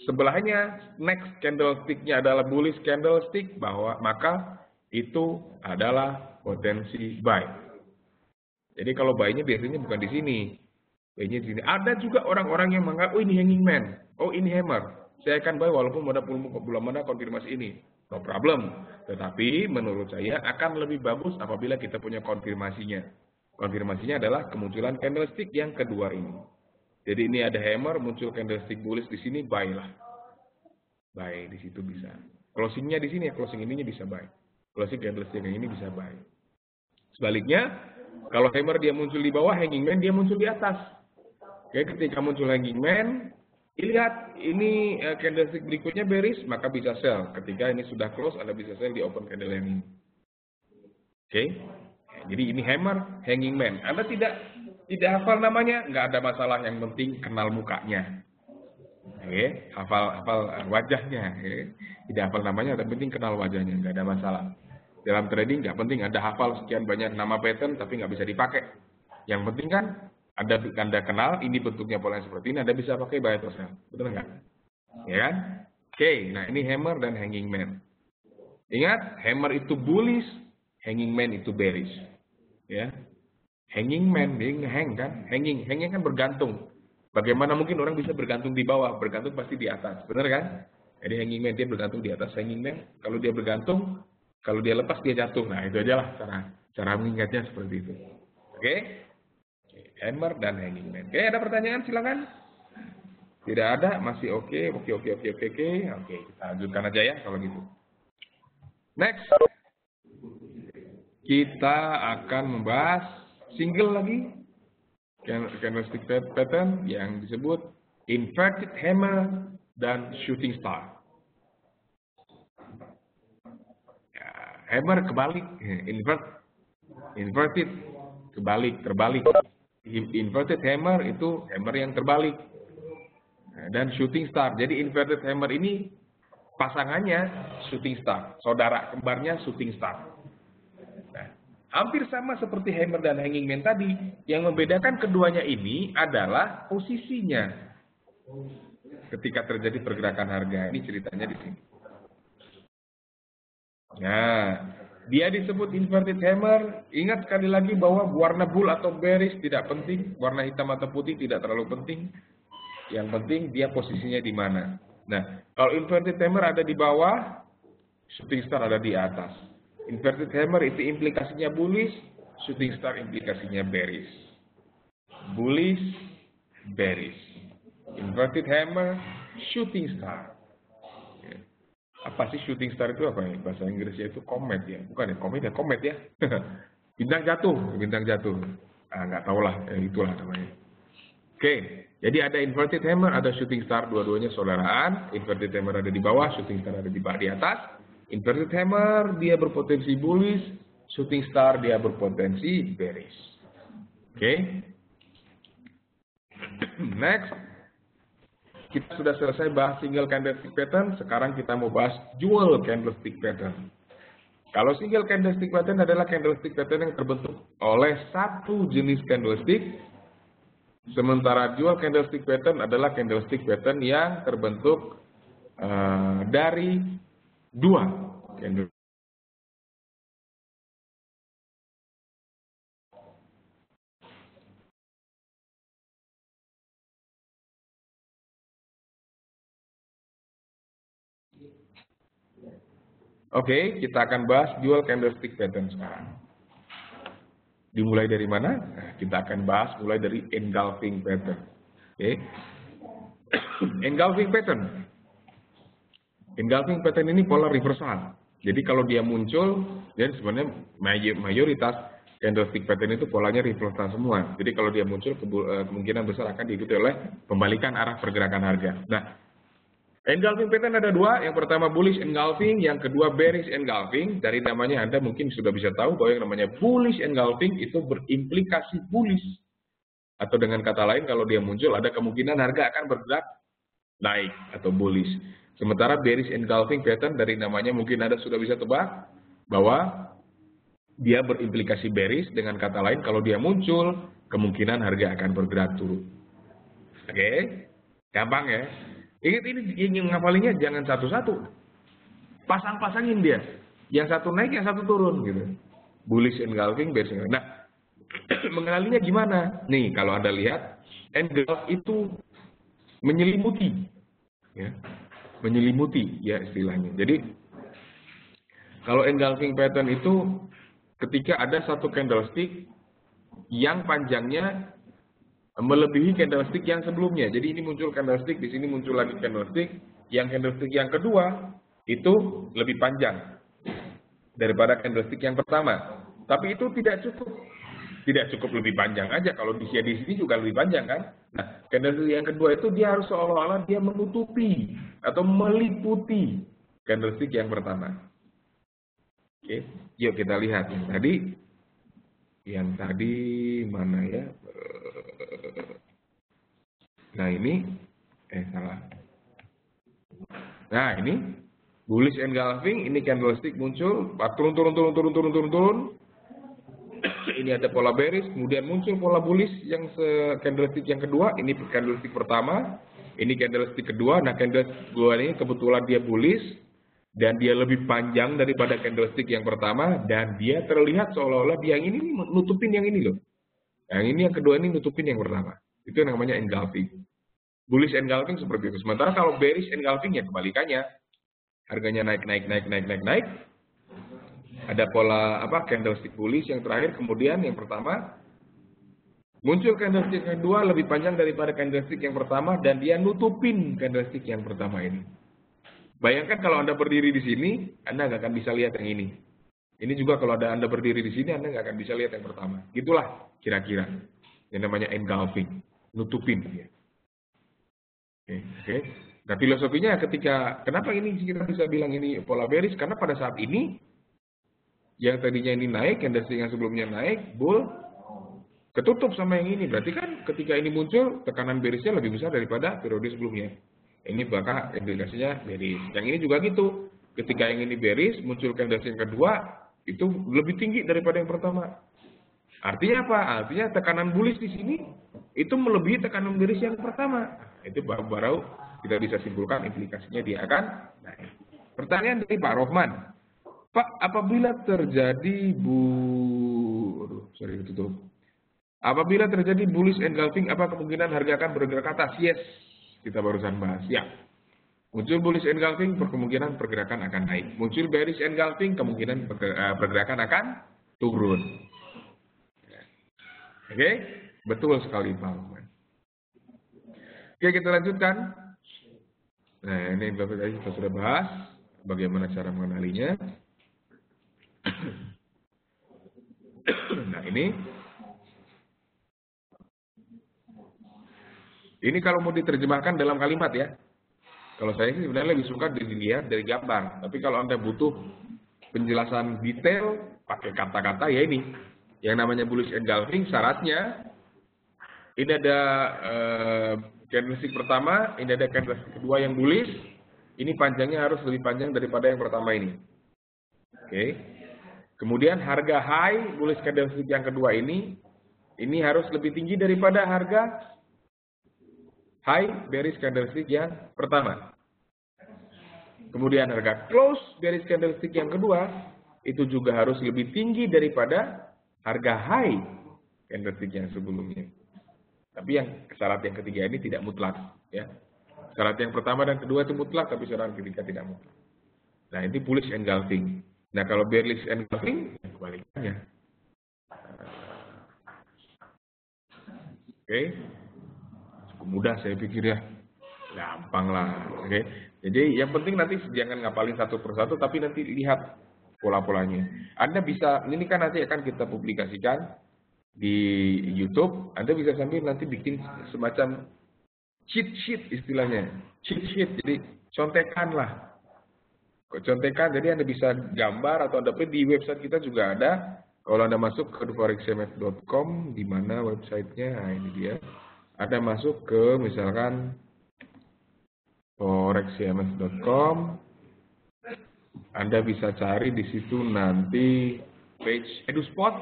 sebelahnya next candlestick-nya adalah bullish candlestick, maka itu adalah potensi buy. Jadi kalau buy-nya biasanya bukan di sini. Buy-nya di sini. Ada juga orang-orang yang menganggap, oh ini hanging man, oh ini hammer. Saya akan buy walaupun belum ada konfirmasi ini. No problem. Tetapi menurut saya akan lebih bagus apabila kita punya konfirmasinya. Konfirmasinya adalah kemunculan candlestick yang kedua ini. Jadi ini ada hammer, muncul candlestick bullish di sini, buy lah. Buy di situ bisa. Closingnya di sini, closing ininya bisa buy. Closing candlestick yang ini bisa buy. Sebaliknya, kalau hammer dia muncul di bawah, hanging man dia muncul di atas. Oke, ketika muncul hanging man, lihat ini candlestick berikutnya bearish, maka bisa sell. Ketika ini sudah close, Anda bisa sell di open candle yang ini. Oke, jadi ini hammer, hanging man. Anda tidak hafal namanya, nggak ada masalah. Yang penting kenal mukanya. Hafal wajahnya, tidak hafal namanya, tapi penting kenal wajahnya, nggak ada masalah. Dalam trading nggak penting Anda hafal sekian banyak nama pattern, tapi nggak bisa dipakai. Yang penting kan Anda kenal, ini bentuknya pola seperti ini, Anda bisa pakai buy atau sell, betul nggak? Ya kan? Oke, nah ini hammer dan hanging man. Ingat, hammer itu bullish, hanging man itu bearish. Ya, hanging man, dia hang kan, hanging kan bergantung. Bagaimana mungkin orang bisa bergantung di bawah, bergantung pasti di atas, benar kan? Jadi hanging man dia bergantung di atas, hanging man kalau dia bergantung, kalau dia lepas dia jatuh. Nah itu aja lah cara mengingatnya seperti itu. Oke? Hammer dan hanging man. Oke, ada pertanyaan silakan. Tidak ada, masih oke. Oke, kita lanjutkan aja ya kalau gitu. Next, kita akan membahas single lagi. Candlestick pattern yang disebut inverted hammer dan shooting star. Ya, hammer kebalik, inverted terbalik. Inverted hammer itu hammer yang terbalik. Dan shooting star. Jadi inverted hammer ini pasangannya shooting star, saudara kembarnya shooting star. Hampir sama seperti hammer dan hanging man tadi. Yang membedakan keduanya ini adalah posisinya. Ketika terjadi pergerakan harga. Ini ceritanya di sini. Nah, dia disebut inverted hammer. Ingat sekali lagi bahwa warna bull atau bearish tidak penting. Warna hitam atau putih tidak terlalu penting. Yang penting dia posisinya di mana. Nah, kalau inverted hammer ada di bawah, shooting star ada di atas. Inverted hammer itu implikasinya bullish, shooting star implikasinya bearish. Bullish, bearish. Inverted hammer, shooting star. Apa sih shooting star itu apa ya? Bahasa Inggrisnya itu comet ya, bukan ya? Comet ya. Bintang jatuh. Ah, nggak tahu lah, itulah namanya. Oke, jadi ada inverted hammer, ada shooting star, dua-duanya saudaraan. Inverted hammer ada di bawah, shooting star ada di atas. Inverted hammer dia berpotensi bullish, shooting star dia berpotensi bearish. Oke. Next, kita sudah selesai bahas single candlestick pattern, sekarang kita mau bahas dual candlestick pattern. Kalau single candlestick pattern adalah candlestick pattern yang terbentuk oleh satu jenis candlestick, sementara dual candlestick pattern adalah candlestick pattern yang terbentuk dari dua candlestick. Oke, kita akan bahas dual candlestick pattern sekarang. Dimulai dari mana? Nah, kita akan bahas mulai dari engulfing pattern. Oke. Engulfing pattern. Engulfing pattern ini pola reversal. Jadi kalau dia muncul, jadi sebenarnya mayoritas candlestick pattern itu polanya reversal semua. Jadi kalau dia muncul, kemungkinan besar akan diikuti oleh pembalikan arah pergerakan harga. Nah, engulfing pattern ada dua. Yang pertama bullish engulfing, yang kedua bearish engulfing. Dari namanya Anda mungkin sudah bisa tahu bahwa yang namanya bullish engulfing itu berimplikasi bullish. Atau dengan kata lain, kalau dia muncul, ada kemungkinan harga akan bergerak naik atau bullish. Sementara bearish engulfing pattern dari namanya mungkin Anda sudah bisa tebak bahwa dia berimplikasi bearish, dengan kata lain kalau dia muncul kemungkinan harga akan bergerak turun. Oke, gampang ya. Ingat ini ngapalinya jangan satu-satu. Pasang-pasangin dia. Yang satu naik, yang satu turun gitu. Bullish engulfing, bearish engulfing. Nah, mengenalinya gimana? Nih, kalau Anda lihat engulf itu menyelimuti. Ya. Menyelimuti ya istilahnya. Jadi kalau engulfing pattern itu ketika ada satu candlestick yang panjangnya melebihi candlestick yang sebelumnya. Jadi ini muncul candlestick, di sini muncul lagi candlestick, yang candlestick yang kedua itu lebih panjang daripada candlestick yang pertama. Tapi itu tidak cukup. Tidak cukup lebih panjang aja, kalau di sini juga lebih panjang kan. Nah, candlestick yang kedua itu dia harus seolah-olah dia menutupi atau meliputi candlestick yang pertama. Oke, yuk kita lihat yang tadi. Yang tadi mana ya? Nah ini Salah. Nah, ini bullish engulfing, ini candlestick muncul, turun. Ini ada pola bearish, kemudian muncul pola bullish yang candlestick yang kedua, ini candlestick pertama, ini candlestick kedua. Nah, candlestick kedua ini kebetulan dia bullish dan dia lebih panjang daripada candlestick yang pertama dan dia terlihat seolah-olah dia yang ini nutupin yang ini loh. Yang ini yang kedua ini nutupin yang pertama. Itu yang namanya engulfing. Bullish engulfing seperti itu. Sementara kalau bearish engulfing ya kebalikannya. Harganya naik. Ada pola candlestick bullish yang terakhir, kemudian yang pertama muncul candlestick yang kedua lebih panjang daripada candlestick yang pertama dan dia nutupin candlestick yang pertama ini. Bayangkan kalau Anda berdiri di sini, Anda nggak akan bisa lihat yang ini. Ini juga kalau Anda berdiri di sini, Anda nggak akan bisa lihat yang pertama. Gitulah kira-kira. Yang namanya engulfing, nutupin dia. Oke. Nah, filosofinya kenapa ini kita bisa bilang ini pola bearish? Karena pada saat ini yang tadinya ini naik, candlestick yang sebelumnya naik, bull, ketutup sama yang ini. Berarti kan ketika ini muncul, tekanan bearishnya lebih besar daripada periode sebelumnya. Ini bakal indikasinya bearish. Yang ini juga gitu. Ketika yang ini bearish, muncul candlestick yang kedua, itu lebih tinggi daripada yang pertama. Artinya apa? Artinya tekanan bullish di sini, itu melebihi tekanan bearish yang pertama. Itu baru kita bisa simpulkan implikasinya dia akan naik. Pertanyaan dari Pak Rohman. Pak, apabila terjadi apabila terjadi bullish engulfing, apa kemungkinan harga akan bergerak ke atas? Yes, kita barusan bahas. Ya, muncul bullish engulfing, kemungkinan pergerakan akan naik. Muncul bearish engulfing, kemungkinan pergerakan akan turun. Oke, betul sekali Pak. Oke, kita lanjutkan. Nah, ini tadi kita sudah bahas bagaimana cara mengenalinya. Nah, ini kalau mau diterjemahkan dalam kalimat ya. Kalau saya sih sebenarnya lebih suka dilihat dari gambar. Tapi kalau Anda butuh penjelasan detail pakai kata-kata ya ini. Yang namanya bullish engulfing syaratnya ini ada candlestick pertama, ini ada candlestick kedua yang bullish. Ini panjangnya harus lebih panjang daripada yang pertama ini. Oke. Kemudian harga high bullish candlestick yang kedua ini harus lebih tinggi daripada harga high bearish candlestick yang pertama. Kemudian harga close bearish candlestick yang kedua itu juga harus lebih tinggi daripada harga high candlestick yang sebelumnya. Tapi yang syarat yang ketiga ini tidak mutlak, ya. Syarat yang pertama dan kedua itu mutlak, tapi syarat ketiga tidak mutlak. Nah, ini bullish engulfing. Nah, kalau bearish engulfing, ya kebalikannya. Oke. Cukup mudah saya pikir ya. Gampang lah. Oke. Jadi yang penting nanti jangan ngapalin satu persatu, tapi nanti lihat pola-polanya. Anda bisa, ini kan nanti akan kita publikasikan di YouTube. Anda bisa sambil nanti bikin semacam cheat sheet istilahnya. Cheat sheet, jadi contekan lah. Contekan, jadi Anda bisa gambar atau Anda di website kita juga ada. Kalau Anda masuk ke forexcmf.com, di mana websitenya? Nah, ini dia. Anda masuk ke misalkan forexcmf.com. Anda bisa cari di situ nanti page EduSpot.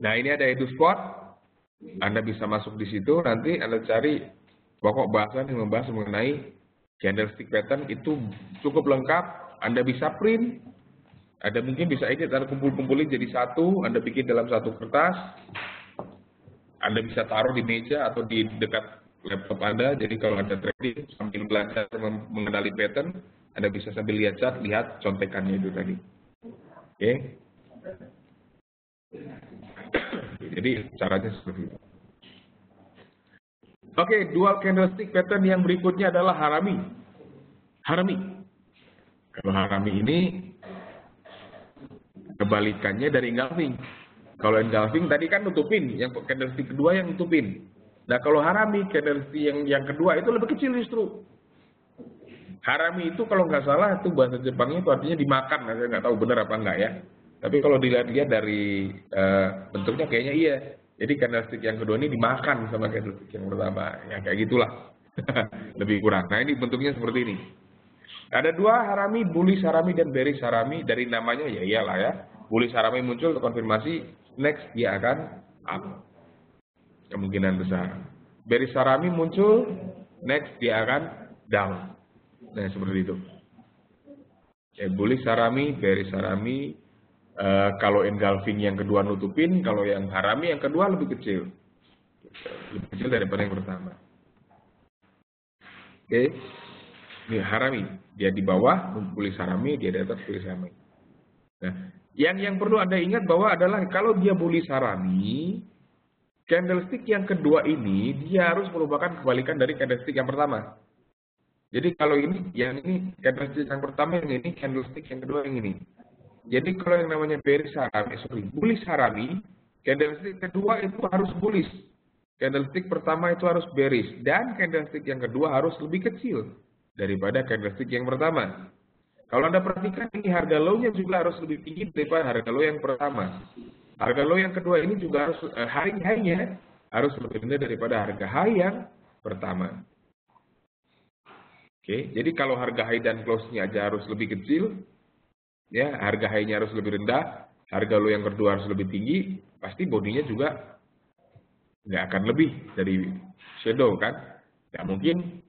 Nah, ini ada EduSpot. Anda bisa masuk di situ, nanti Anda cari pokok bahasan yang membahas mengenai candlestick pattern itu cukup lengkap. Anda bisa print, Anda mungkin bisa edit, Anda kumpul-kumpulin jadi satu, Anda bikin dalam satu kertas, Anda bisa taruh di meja atau di dekat laptop Anda. Jadi kalau Anda trading sambil belajar mengenali pattern, Anda bisa sambil lihat chart, lihat contekannya itu tadi. Oke. Jadi caranya seperti itu. Oke, dual candlestick pattern yang berikutnya adalah harami. Harami. Kalau harami ini kebalikannya dari engulfing. Kalau engulfing tadi kan nutupin, yang candlestick kedua yang nutupin. Nah, kalau harami candlestick yang kedua itu lebih kecil justru. Harami itu kalau nggak salah itu bahasa Jepangnya itu artinya dimakan. Nah, saya nggak tahu benar apa enggak ya. Tapi kalau dilihat-lihat dari bentuknya kayaknya iya. Jadi candlestick yang kedua ini dimakan sama candlestick yang pertama. Ya kayak gitulah. Lebih kurang. Nah, ini bentuknya seperti ini. Ada dua harami, bullish harami dan bearish harami. Dari namanya ya iyalah ya. Bullish harami muncul terkonfirmasi, next dia akan up. Kemungkinan besar. Bearish harami muncul, next dia akan down. Nah, seperti itu. Ya, bullish harami, bearish harami. Kalau engulfing yang kedua nutupin, kalau yang harami yang kedua lebih kecil. Lebih kecil daripada yang pertama. Oke. Ini harami, dia di bawah, bullish harami, dia di atas bullish harami. Nah, yang perlu Anda ingat bahwa adalah kalau dia bullish harami, candlestick yang kedua ini dia harus merupakan kebalikan dari candlestick yang pertama. Jadi kalau ini candlestick yang pertama yang ini, candlestick yang kedua yang ini. Jadi kalau yang namanya bearish harami, bullish harami, candlestick kedua itu harus bullish. Candlestick pertama itu harus bearish dan candlestick yang kedua harus lebih kecil daripada candlestick yang pertama. Kalau Anda perhatikan ini harga low-nya juga harus lebih tinggi daripada harga low yang pertama. Harga low yang kedua ini juga harus high-nya harus lebih rendah daripada harga high yang pertama. Oke, jadi kalau harga high dan close-nya aja harus lebih kecil, ya harga high-nya harus lebih rendah, harga low yang kedua harus lebih tinggi, pasti bodinya juga nggak akan lebih dari shadow kan? Nggak mungkin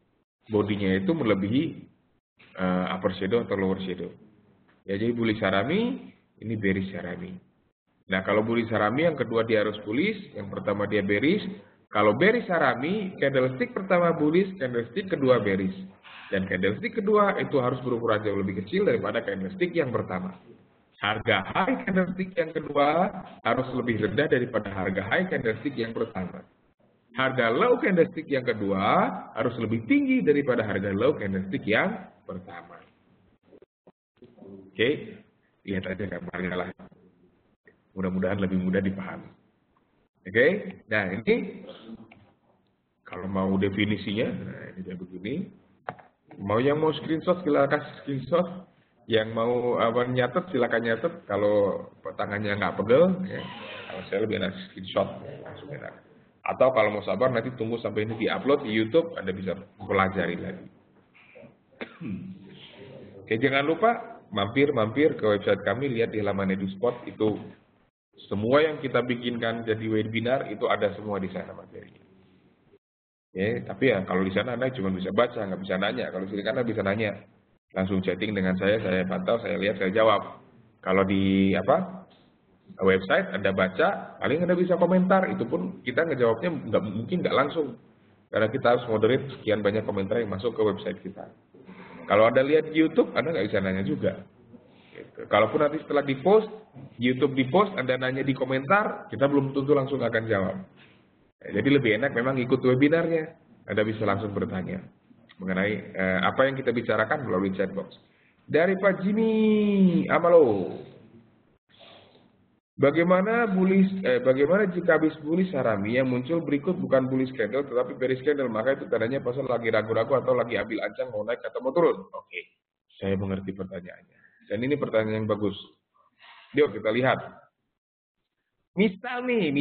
bodinya itu melebihi upper shadow atau lower shadow. Ya, jadi bullish harami, ini bearish harami. Nah, kalau bullish harami yang kedua dia harus bullish, yang pertama dia bearish. Kalau bearish harami, candlestick pertama bullish, candlestick kedua bearish. Dan candlestick kedua itu harus berukuran jauh lebih kecil daripada candlestick yang pertama. Harga high candlestick yang kedua harus lebih rendah daripada harga high candlestick yang pertama. Harga low candlestick yang kedua harus lebih tinggi daripada harga low candlestick yang pertama. Oke, lihat aja gambarnya lah. Mudah-mudahan lebih mudah dipahami. Oke, nah ini kalau mau definisinya, nah ini kayak begini. Yang mau screenshot silakan screenshot. Yang mau nyatet silakan nyatet. Kalau tangannya nggak pegel, ya, kalau saya lebih enak screenshot langsung enak. Atau kalau mau sabar nanti tunggu sampai ini diupload di YouTube, Anda bisa pelajari lagi. Oke, jangan lupa mampir ke website kami, lihat di halaman EduSpot itu semua yang kita bikinkan jadi webinar itu ada semua di sana materinya. Ya, tapi ya kalau di sana Anda cuma bisa baca, nggak bisa nanya. Kalau di sini Anda bisa nanya, langsung chatting dengan saya pantau, saya lihat, saya jawab. Kalau di website Anda baca, paling Anda bisa komentar, itu pun kita ngejawabnya mungkin nggak langsung, karena kita harus moderate sekian banyak komentar yang masuk ke website kita. Kalau Anda lihat di YouTube, Anda nggak bisa nanya juga. Gitu. Kalaupun nanti setelah di-post, YouTube di-post, Anda nanya di komentar, kita belum tentu langsung akan jawab. Jadi lebih enak memang ikut webinarnya. Anda bisa langsung bertanya mengenai apa yang kita bicarakan melalui chatbox. Dari Pak Jimmy Amalo. Bagaimana jika habis bullish harami yang muncul berikut bukan bullish candle tetapi bearish candle, maka itu tandanya pasar lagi ragu-ragu atau lagi ambil ancang mau naik atau mau turun. Oke, saya mengerti pertanyaannya. Dan ini pertanyaan yang bagus. Yuk kita lihat. Misal nih,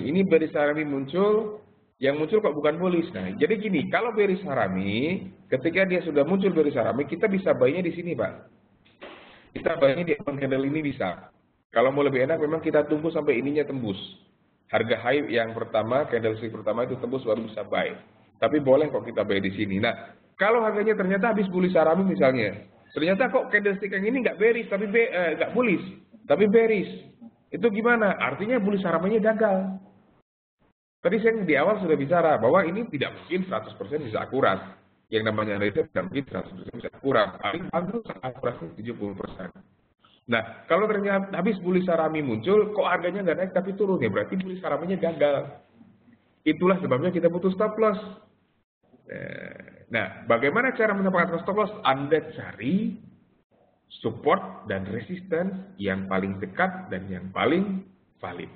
ini bearish harami muncul, yang muncul kok bukan bullish. Nah, jadi gini, kalau bearish harami, ketika dia sudah muncul bearish harami, kita bisa buy-nya di sini, Pak. Kita buy-nya di open candle ini bisa. Kalau mau lebih enak, memang kita tunggu sampai ininya tembus. Harga high yang pertama, candlestick pertama itu tembus baru bisa buy. Tapi boleh kok kita buy di sini. Nah, kalau harganya ternyata habis bullish harami misalnya, ternyata kok candlestick yang ini nggak bearish, tapi nggak bullish, tapi bearish. Itu gimana? Artinya bullish haraminya gagal. Tadi saya di awal sudah bicara bahwa ini tidak mungkin 100% bisa akurat. Yang namanya analisa tidak mungkin 100% bisa akurat. Paling bagus akuratnya 70%. Nah, kalau ternyata habis bullish harami muncul, kok harganya nggak naik tapi turun, ya berarti bullish haraminya gagal. Itulah sebabnya kita butuh stop loss. Nah, bagaimana cara mendapatkan stop loss? Anda cari support dan resistance yang paling dekat dan yang paling valid.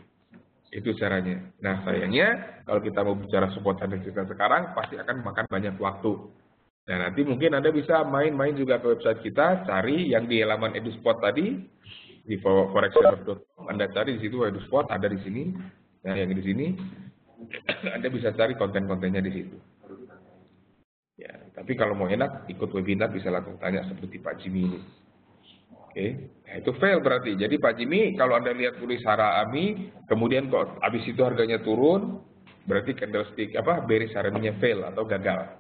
Itu caranya. Nah, sayangnya kalau kita mau bicara support dan resistance sekarang pasti akan makan banyak waktu. Nah, nanti mungkin Anda bisa main-main juga ke website kita, cari yang di halaman EduSpot tadi di forextrader.com. Anda cari di situ EduSpot, ada di sini. Nah, yang di sini Anda bisa cari konten-kontennya di situ. Ya, tapi kalau mau enak, ikut webinar bisa langsung tanya seperti Pak Jimmy ini. Oke, nah itu fail berarti. Jadi Pak Jimmy, kalau Anda lihat tulis Harami, kemudian kok habis itu harganya turun, berarti candlestick bearish Haraminya fail atau gagal.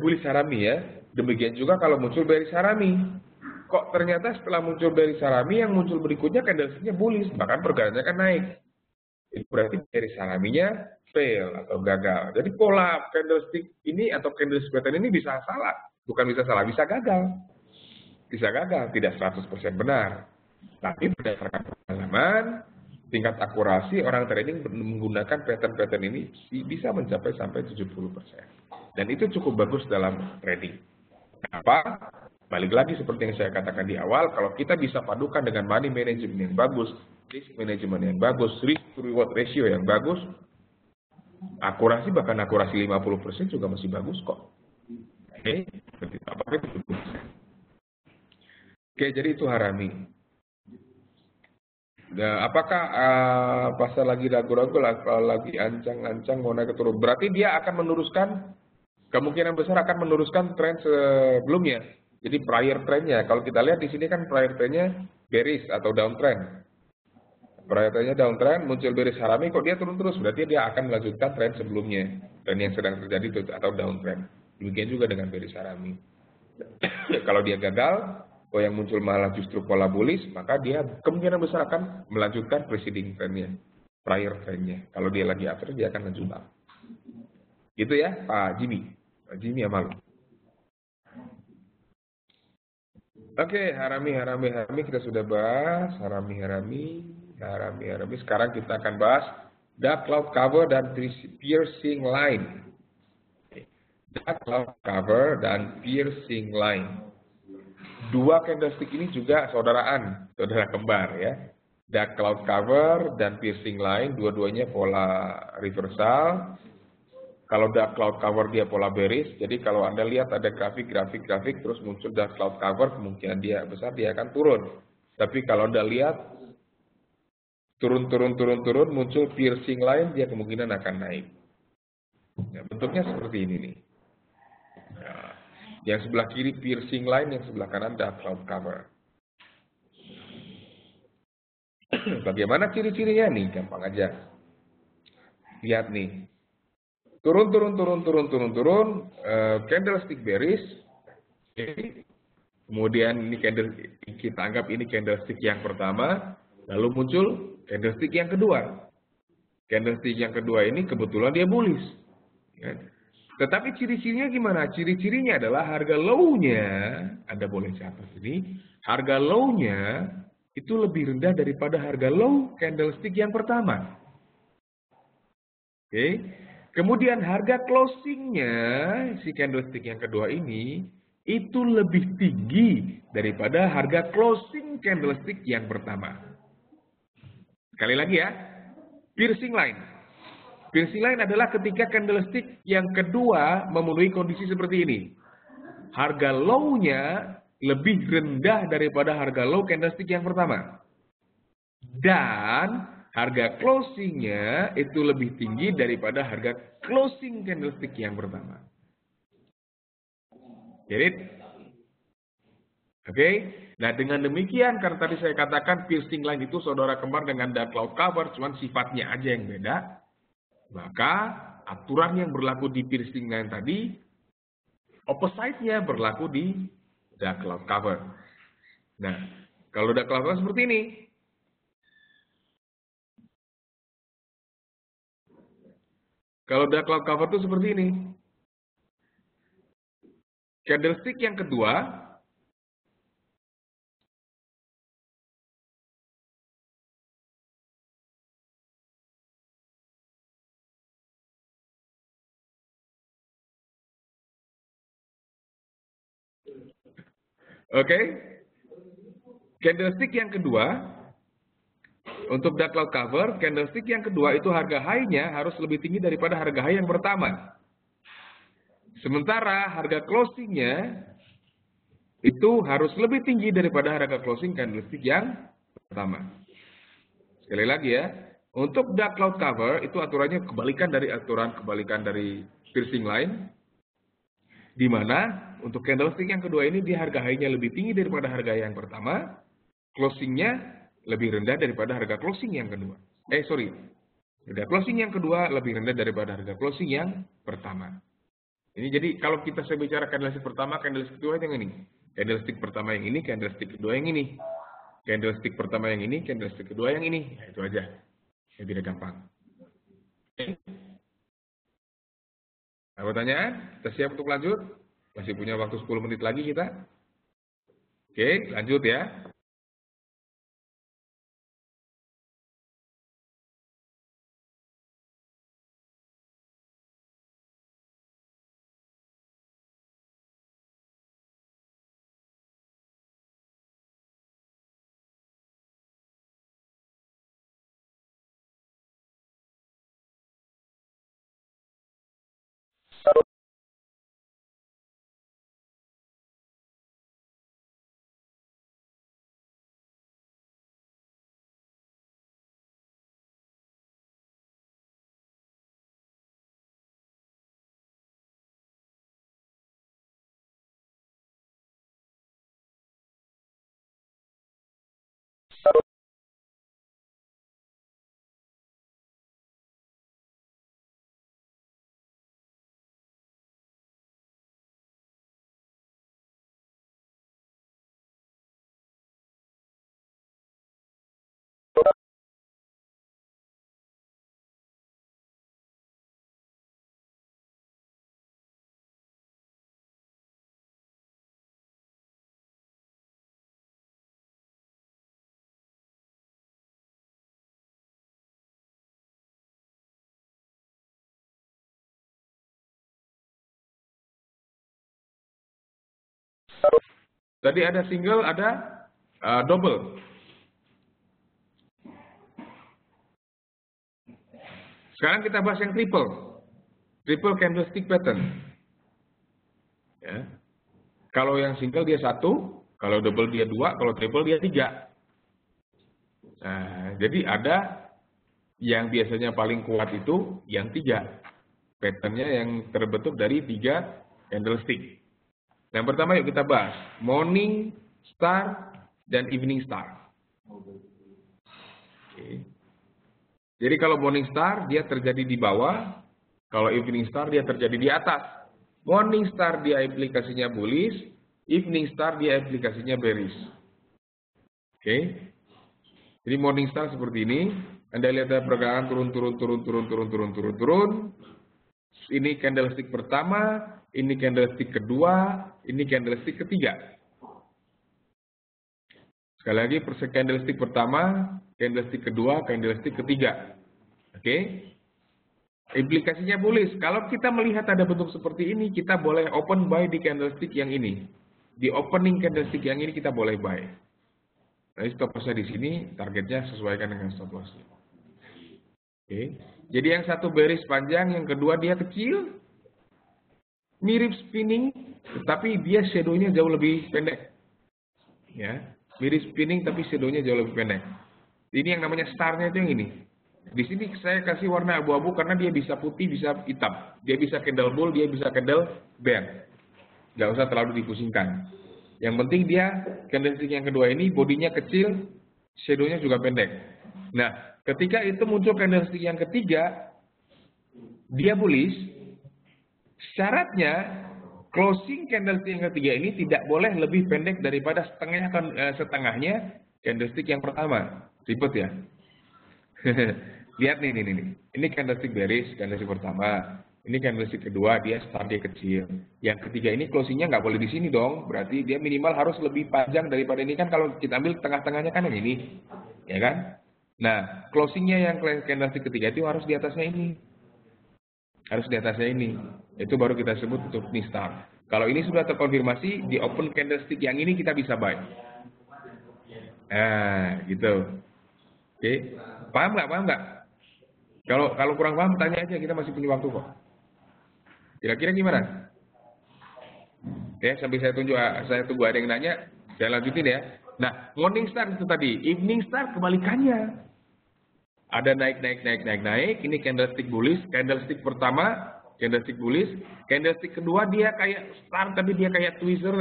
Bullish Harami ya. Demikian juga kalau muncul bearish Harami. Kok ternyata setelah muncul bearish Harami, yang muncul berikutnya candlesticknya bullish, bahkan pergerakannya kan naik. Itu berarti bearish Haraminya fail atau gagal. Jadi pola candlestick ini atau candlestick pattern ini bisa salah. Bukan bisa salah, bisa gagal. Bisa gagal, tidak 100% benar. Tapi berdasarkan pengalaman, tingkat akurasi orang trading menggunakan pattern-pattern ini bisa mencapai sampai 70%. Dan itu cukup bagus dalam trading. Kenapa? Balik lagi seperti yang saya katakan di awal, kalau kita bisa padukan dengan money management yang bagus, risk management yang bagus, risk to reward ratio yang bagus, akurasi bahkan akurasi 50% juga masih bagus kok. Oke, pakai 70%. Oke, jadi itu Harami. Nah, apakah pasar lagi ragu-ragu kalau lagi ancang-ancang mau naik ke turun? Berarti dia akan meneruskan, kemungkinan besar akan meneruskan tren sebelumnya. Jadi prior trendnya, kalau kita lihat di sini kan prior trendnya bearish atau downtrend. Prior trendnya downtrend, muncul bearish Harami, kok dia turun terus? Berarti dia akan melanjutkan tren sebelumnya, tren yang sedang terjadi itu atau downtrend. Demikian juga dengan bearish Harami. Kalau dia gagal, yang muncul malah justru pola bullish, maka dia kemungkinan besar akan melanjutkan preceding trendnya, prior trendnya. Kalau dia lagi uptrend, dia akan lanjut up. Gitu ya, Pak Jimmy. Pak Jimmy ya malu. Oke, Harami kita sudah bahas. Harami. Sekarang kita akan bahas dark cloud cover dan piercing line. Dark cloud cover dan piercing line. Dua candlestick ini juga saudara kembar ya. Dark cloud cover dan piercing line, dua-duanya pola reversal. Kalau dark cloud cover dia pola bearish, jadi kalau Anda lihat ada grafik terus muncul dark cloud cover, kemungkinan dia besar dia akan turun. Tapi kalau Anda lihat turun muncul piercing line, dia kemungkinan akan naik. Ya, bentuknya seperti ini nih. Nah, yang sebelah kiri piercing line, yang sebelah kanan dark cloud cover. Bagaimana ciri-cirinya nih? Gampang aja. Lihat nih. Turun. Candlestick bearish. Kemudian ini kita anggap ini candlestick yang pertama. Lalu muncul candlestick yang kedua. Candlestick yang kedua ini kebetulan dia bullish. Tetapi ciri-cirinya gimana? Ciri-cirinya adalah harga low-nya, Anda boleh catat ini, harga low-nya itu lebih rendah daripada harga low candlestick yang pertama. Oke. Kemudian harga closing-nya si candlestick yang kedua ini itu lebih tinggi daripada harga closing candlestick yang pertama. Sekali lagi ya, piercing line. Piercing line adalah ketika candlestick yang kedua memenuhi kondisi seperti ini. Harga low-nya lebih rendah daripada harga low candlestick yang pertama. Dan harga closing-nya itu lebih tinggi daripada harga closing candlestick yang pertama. Jadi, oke? Nah, dengan demikian, karena tadi saya katakan piercing line itu saudara kembar dengan dark cloud cover, cuman sifatnya aja yang beda. Maka aturan yang berlaku di piercing line tadi, opposite-nya berlaku di dark cloud cover. Nah, kalau dark cloud cover seperti ini. Kalau dark cloud cover itu seperti ini. Candlestick yang kedua, oke, candlestick yang kedua, untuk dark cloud cover, candlestick yang kedua itu harga high-nya harus lebih tinggi daripada harga high yang pertama. Sementara harga closing-nya itu harus lebih tinggi daripada harga closing candlestick yang pertama. Sekali lagi ya, untuk dark cloud cover itu aturannya kebalikan dari piercing line. Di mana untuk candlestick yang kedua ini dia harga high-nya lebih tinggi daripada harga yang pertama, closing-nya lebih rendah daripada harga closing yang kedua. Harga closing yang kedua lebih rendah daripada harga closing yang pertama. Ini jadi kalau kita bicara candlestick pertama, candlestick kedua yang ini. Candlestick pertama yang ini, candlestick kedua yang ini. Candlestick pertama yang ini, candlestick kedua yang ini. Ya, itu aja. Yang tidak gampang. Ada pertanyaan? Kita siap untuk lanjut? Masih punya waktu 10 menit lagi kita. Oke, lanjut ya. Tadi ada single, ada double. Sekarang kita bahas yang triple. Triple candlestick pattern. Ya. Kalau yang single dia 1, kalau double dia 2, kalau triple dia 3. Nah, jadi ada yang biasanya paling kuat itu yang 3. Patternnya yang terbentuk dari 3 candlestick. Yang pertama yuk kita bahas. Morning star dan evening star. Oke. Jadi kalau morning star dia terjadi di bawah. Kalau evening star dia terjadi di atas. Morning star dia aplikasinya bullish. Evening star dia aplikasinya bearish. Oke. Jadi morning star seperti ini. Anda lihat ada pergerakan turun. Ini candlestick pertama, ini candlestick kedua, ini candlestick ketiga. Sekali lagi, candlestick pertama, candlestick kedua, candlestick ketiga. Oke? Implikasinya bullish. Kalau kita melihat ada bentuk seperti ini, kita boleh open buy di candlestick yang ini. Di opening candlestick yang ini kita boleh buy. Jadi stop loss di sini, targetnya sesuaikan dengan stop loss. Oke. Jadi yang satu bearish panjang, yang kedua dia kecil, mirip spinning, tetapi dia shadow-nya jauh lebih pendek. Ya, mirip spinning tapi shadow-nya jauh lebih pendek. Ini yang namanya star-nya itu yang ini. Di sini saya kasih warna abu-abu karena dia bisa putih, bisa hitam. Dia bisa candle bull, dia bisa candle bear. Nggak usah terlalu dipusingkan. Yang penting dia candlestick yang kedua ini bodinya kecil, shadow-nya juga pendek. Nah, ketika itu muncul candlestick yang ketiga, dia bullish. Syaratnya closing candlestick yang ketiga ini tidak boleh lebih pendek daripada setengahnya candlestick yang pertama. Ribet ya. Lihat nih. Ini candlestick bearish, candlestick pertama. Ini candlestick kedua, dia start dia kecil. Yang ketiga ini closingnya nggak boleh di sini dong. Berarti dia minimal harus lebih panjang daripada ini kan. Kalau kita ambil tengah-tengahnya kan yang ini, ya kan? Nah, closingnya yang candlestick ketiga itu harus di atasnya ini. Harus di atasnya ini. Itu baru kita sebut untuk ini star. Kalau ini sudah terkonfirmasi, di open candlestick yang ini kita bisa buy. Nah, gitu. Oke. Paham nggak? Kalau kurang paham, tanya aja. Kita masih punya waktu kok. Kira-kira gimana? Ya, sampai saya tunggu ada yang nanya. Saya lanjutin ya. Nah, morning star itu tadi. Evening star kebalikannya. Ada naik. Ini candlestick bullish. Candlestick pertama candlestick bullish. Candlestick kedua dia kayak star tapi dia kayak tweezer,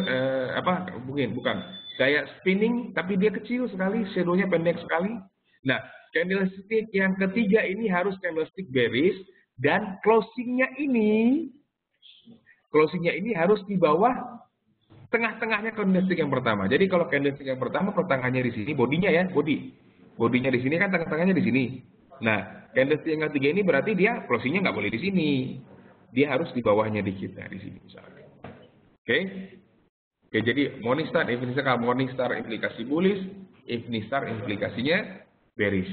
bukan. Kayak spinning tapi dia kecil sekali, shadow-nya pendek sekali. Nah, candlestick yang ketiga ini harus candlestick bearish dan closingnya ini harus di bawah tengah-tengahnya candlestick yang pertama. Jadi kalau candlestick yang pertama pertengahannya di sini, bodinya ya, bodinya di sini kan, tengah-tengahnya di sini. Nah, candlestick yang ketiga ini berarti dia closingnya nggak boleh di sini. Dia harus di bawahnya dikit, nah, di sini misalnya. Oke, jadi Morningstar, evening star, kalau Morningstar implikasi bullish, evening star implikasinya bearish.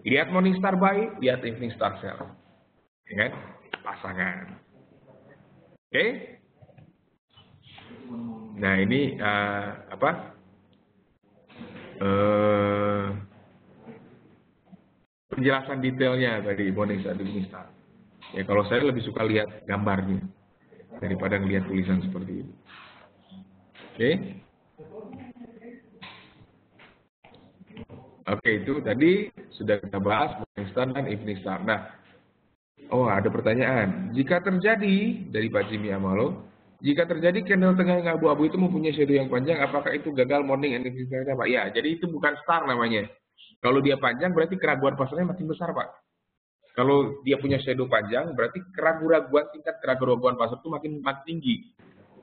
Lihat Morningstar buy, lihat evening star sell, ya kan? Pasangan. Oke. Nah ini penjelasan detailnya tadi Morningstar di Morningstar. Ya kalau saya lebih suka lihat gambarnya daripada ngelihat tulisan seperti ini. Oke. Oke, itu tadi sudah kita bahas Morningstar dan Evening Star. Nah, ada pertanyaan. Jika terjadi dari Pak Jimmy Amalo, jika terjadi candle tengah yang abu-abu itu mempunyai shadow yang panjang, apakah itu gagal morning and evening star, Pak? Ya, jadi itu bukan star namanya. Kalau dia panjang berarti keraguan pasarnya makin besar, Pak. Kalau dia punya shadow panjang, berarti tingkat keraguan pasar itu makin tinggi.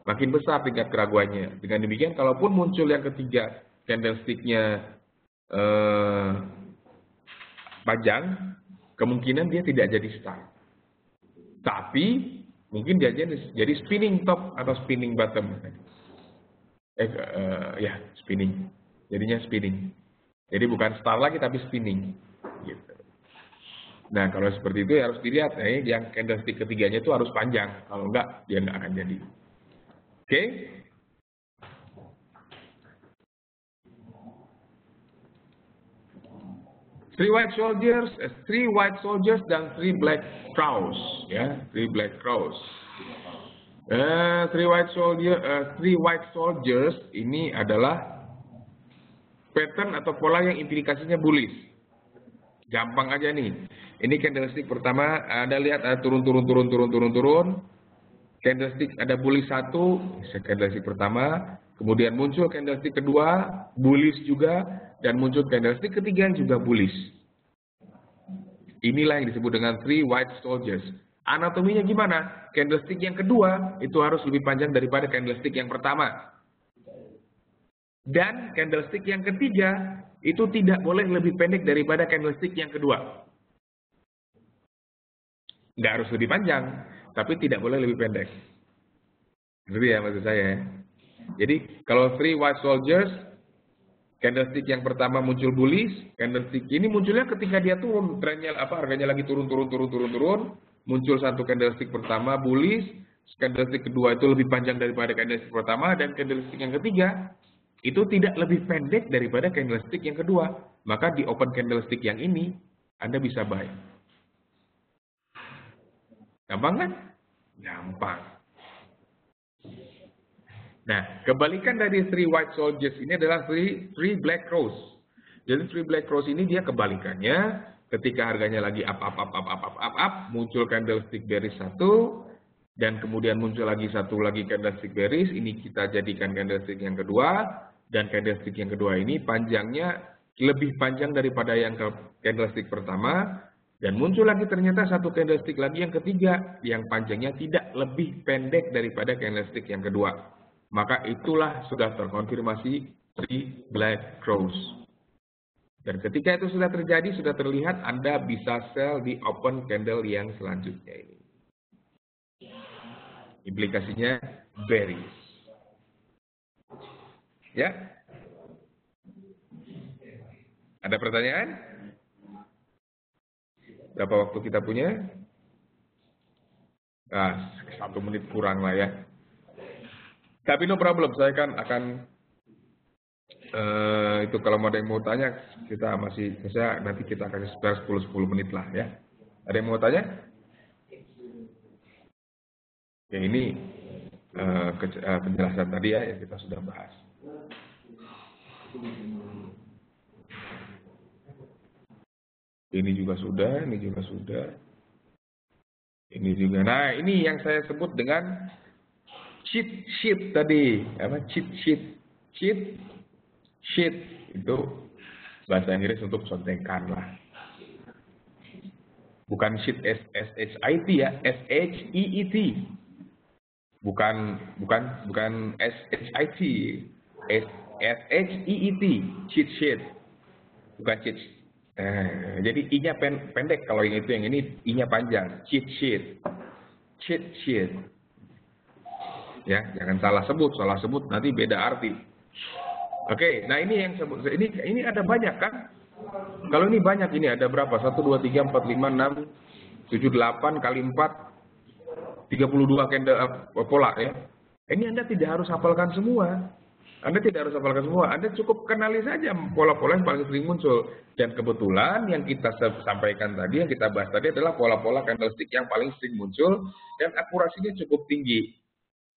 Makin besar tingkat keraguannya. Dengan demikian, kalaupun muncul yang ketiga, candlestick-nya panjang, kemungkinan dia tidak jadi star. Tapi, mungkin dia jadi spinning top atau spinning bottom. Spinning. Jadinya spinning. Jadi bukan star lagi, tapi spinning. Gitu. Nah, kalau seperti itu ya harus dilihat, yang candlestick ketiganya itu harus panjang. Kalau enggak, dia enggak akan jadi. Oke? Three white soldiers dan three black crows, ya, three black crows. Three white soldiers ini adalah pattern atau pola yang implikasinya bullish. Gampang aja nih. Ini candlestick pertama, Anda lihat ada turun. Candlestick ada bullish satu, candlestick pertama, kemudian muncul candlestick kedua, bullish juga, dan muncul candlestick ketiga yang juga bullish. Inilah yang disebut dengan three white soldiers. Anatominya gimana? Candlestick yang kedua itu harus lebih panjang daripada candlestick yang pertama. Dan candlestick yang ketiga itu tidak boleh lebih pendek daripada candlestick yang kedua. Nggak harus lebih panjang, tapi tidak boleh lebih pendek. Ngerti ya maksud saya? Jadi kalau three white soldiers, candlestick yang pertama muncul bullish, candlestick ini munculnya ketika dia turun, trennya harganya lagi turun, muncul satu candlestick pertama bullish, candlestick kedua itu lebih panjang daripada candlestick pertama, dan candlestick yang ketiga itu tidak lebih pendek daripada candlestick yang kedua. Maka di open candlestick yang ini Anda bisa buy. Gampang kan? Gampang. Nah, kebalikan dari three white soldiers ini adalah three black crows. Jadi three black crows ini dia kebalikannya. Ketika harganya lagi up, muncul candlestick bearish satu, dan kemudian muncul lagi satu lagi candlestick bearish. Ini kita jadikan candlestick yang kedua, dan candlestick yang kedua ini panjangnya lebih panjang daripada yang candlestick pertama. Dan muncul lagi ternyata satu candlestick lagi yang ketiga, yang panjangnya tidak lebih pendek daripada candlestick yang kedua. Maka itulah sudah terkonfirmasi three black crows. Dan ketika itu sudah terjadi, sudah terlihat, Anda bisa sell di open candle yang selanjutnya ini. Implikasinya bearish. Ya? Ada pertanyaan? Berapa waktu kita punya? 1 menit kurang lah ya. Tapi no problem, saya kan akan itu kalau ada yang mau tanya, nanti kita akan sekitar 10 menit lah ya. Ada yang mau tanya? Ya ini penjelasan tadi ya yang kita sudah bahas. Ini juga sudah. Ini juga. Nah, ini yang saya sebut dengan cheat sheet tadi. Apa? Cheat sheet. Cheat sheet itu bahasa Inggris untuk contekan lah. Bukan sheet S-H-I-T ya, S-H-E-E-T. Bukan S-H-I-T. S-H-E-E-T. Cheat sheet. Bukan cheat. Jadi I-nya pendek kalau yang ini I-nya panjang. Cheat sheet. Cheat sheet. Ya, jangan salah sebut nanti beda arti. Oke, nah ini yang sebut ini ada banyak kan? Kalau ini banyak, ini ada berapa? 1 2 3 4 5 6 7 8 kali 4 32 candle pola ya. Ini Anda tidak harus hafalkan semua. Anda cukup kenali saja pola-pola yang paling sering muncul. Dan kebetulan yang kita sampaikan tadi, yang kita bahas tadi adalah pola-pola candlestick yang paling sering muncul dan akurasinya cukup tinggi.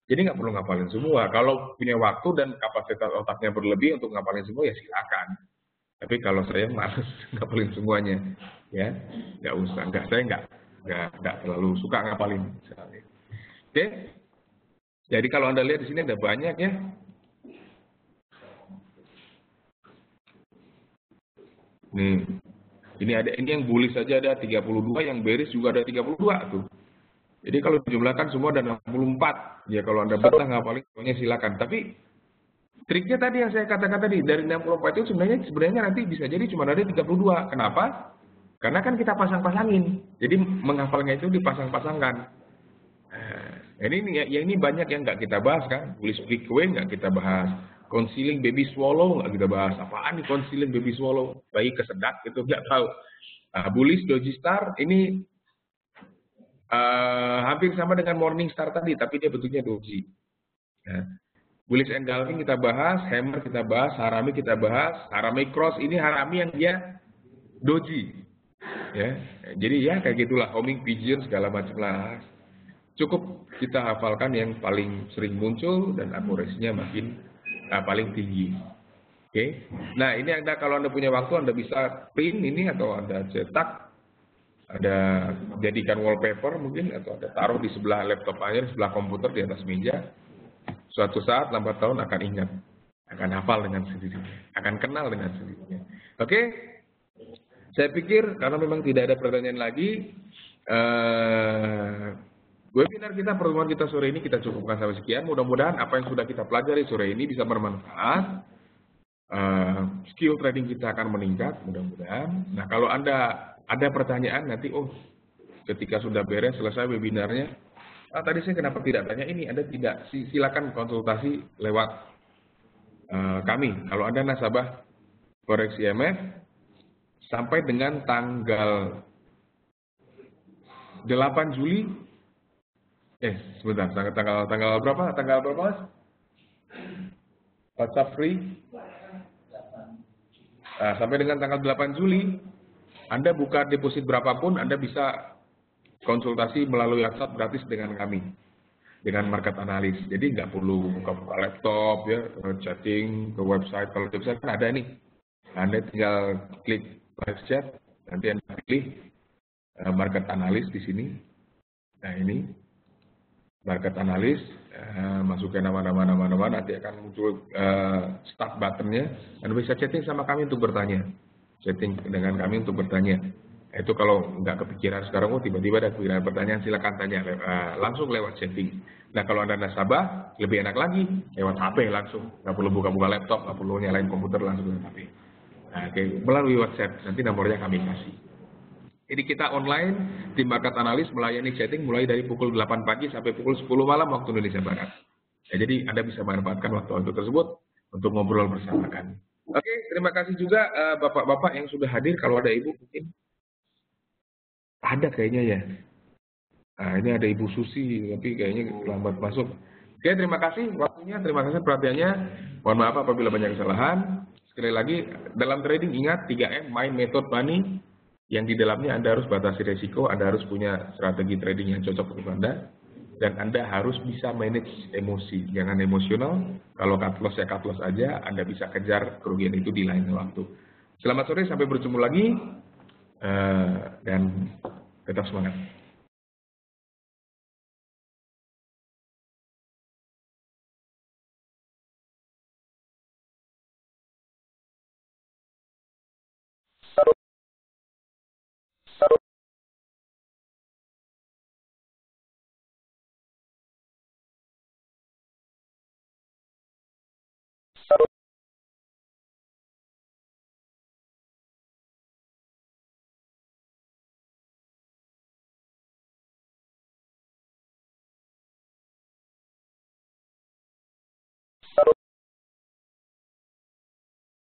Jadi nggak perlu ngapalin semua. Kalau punya waktu dan kapasitas otaknya berlebih untuk ngapalin semua ya silakan. Tapi kalau saya malas ngapalin semuanya, ya nggak usah. Saya nggak terlalu suka ngapalin. Oke. Jadi kalau Anda lihat di sini ada banyak ya. Nih, ini yang bullish saja ada 32, yang bearish juga ada 32 tuh. Jadi kalau dijumlahkan semua ada 64. Ya kalau Anda betah ngapalin semuanya silakan. Tapi triknya tadi yang saya katakan tadi, dari 64 itu sebenarnya nanti bisa jadi cuma ada 32. Kenapa? Karena kan kita pasang-pasangin. Jadi menghafalnya itu dipasang-pasangkan. Ini banyak yang nggak kita bahas kan. Bullish breakaway nggak kita bahas. Concealing baby swallow nggak kita bahas. Apaan nih concealing baby swallow? Bayi kesedak itu nggak tahu. Bullish doji star ini hampir sama dengan morning star tadi, tapi dia bentuknya doji. Bullish engulfing kita bahas, hammer kita bahas, harami kita bahas. Harami cross ini harami yang dia doji. Ya, jadi ya kayak gitulah, homing pigeon segala macam lah. Cukup kita hafalkan yang paling sering muncul dan akurasinya makin paling tinggi. Oke. Nah, ini kalau Anda punya waktu Anda bisa print ini atau Anda cetak, ada jadikan wallpaper mungkin atau ada taruh di sebelah laptop aja, di sebelah komputer di atas meja. Suatu saat lambat tahun akan ingat, akan hafal dengan sendirinya, akan kenal dengan sendirinya. Oke. Saya pikir karena memang tidak ada pertanyaan lagi, webinar kita, pertemuan kita sore ini kita cukupkan sampai sekian. Mudah-mudahan apa yang sudah kita pelajari sore ini bisa bermanfaat. Skill trading kita akan meningkat, mudah-mudahan. Nah, kalau Anda ada pertanyaan nanti, ketika sudah beres, selesai webinarnya, tadi saya kenapa tidak tanya ini? Anda tidak, silakan konsultasi lewat kami. Kalau Anda nasabah Forex IMF, sampai dengan tanggal 8 Juli, sebentar, tanggal berapa? Tanggal berapa, Mas? WhatsApp free. Sampai dengan tanggal 8 Juli, Anda buka deposit berapapun, Anda bisa konsultasi melalui WhatsApp gratis dengan kami, dengan market analis. Jadi nggak perlu buka-buka laptop, ya, chatting ke website. Kalau website kan ada nih, Anda tinggal klik live chat, nanti Anda pilih market analis di sini. Nah ini market analis, masukkan nama-nama, nanti akan muncul start buttonnya. Anda bisa chatting sama kami untuk bertanya, chatting dengan kami untuk bertanya. Itu kalau nggak kepikiran sekarang, tiba-tiba ada pertanyaan, silakan tanya langsung lewat chatting. Nah kalau Anda nasabah, lebih enak lagi lewat HP langsung, nggak perlu buka-buka laptop, nggak perlu nyalain komputer, langsung lewat HP. Nah, melalui WhatsApp, nanti nomornya kami kasih. Jadi kita online, tim market analis melayani chatting mulai dari pukul 8 pagi sampai pukul 10 malam waktu Indonesia Barat. Ya, jadi Anda bisa manfaatkan waktu tersebut untuk ngobrol bersama kami. Oke, terima kasih juga bapak-bapak yang sudah hadir. Kalau ada ibu mungkin ada kayaknya ya. Nah, ini ada Ibu Susi, tapi kayaknya lambat masuk. Oke, terima kasih waktunya, terima kasih perhatiannya. Mohon maaf apabila banyak kesalahan. Sekali lagi, dalam trading ingat 3M, main method money, yang di dalamnya Anda harus batasi resiko, Anda harus punya strategi trading yang cocok untuk Anda, dan Anda harus bisa manage emosi. Jangan emosional, kalau cut loss ya cut loss aja, Anda bisa kejar kerugian itu di lain waktu. Selamat sore, sampai bertemu lagi, dan tetap semangat.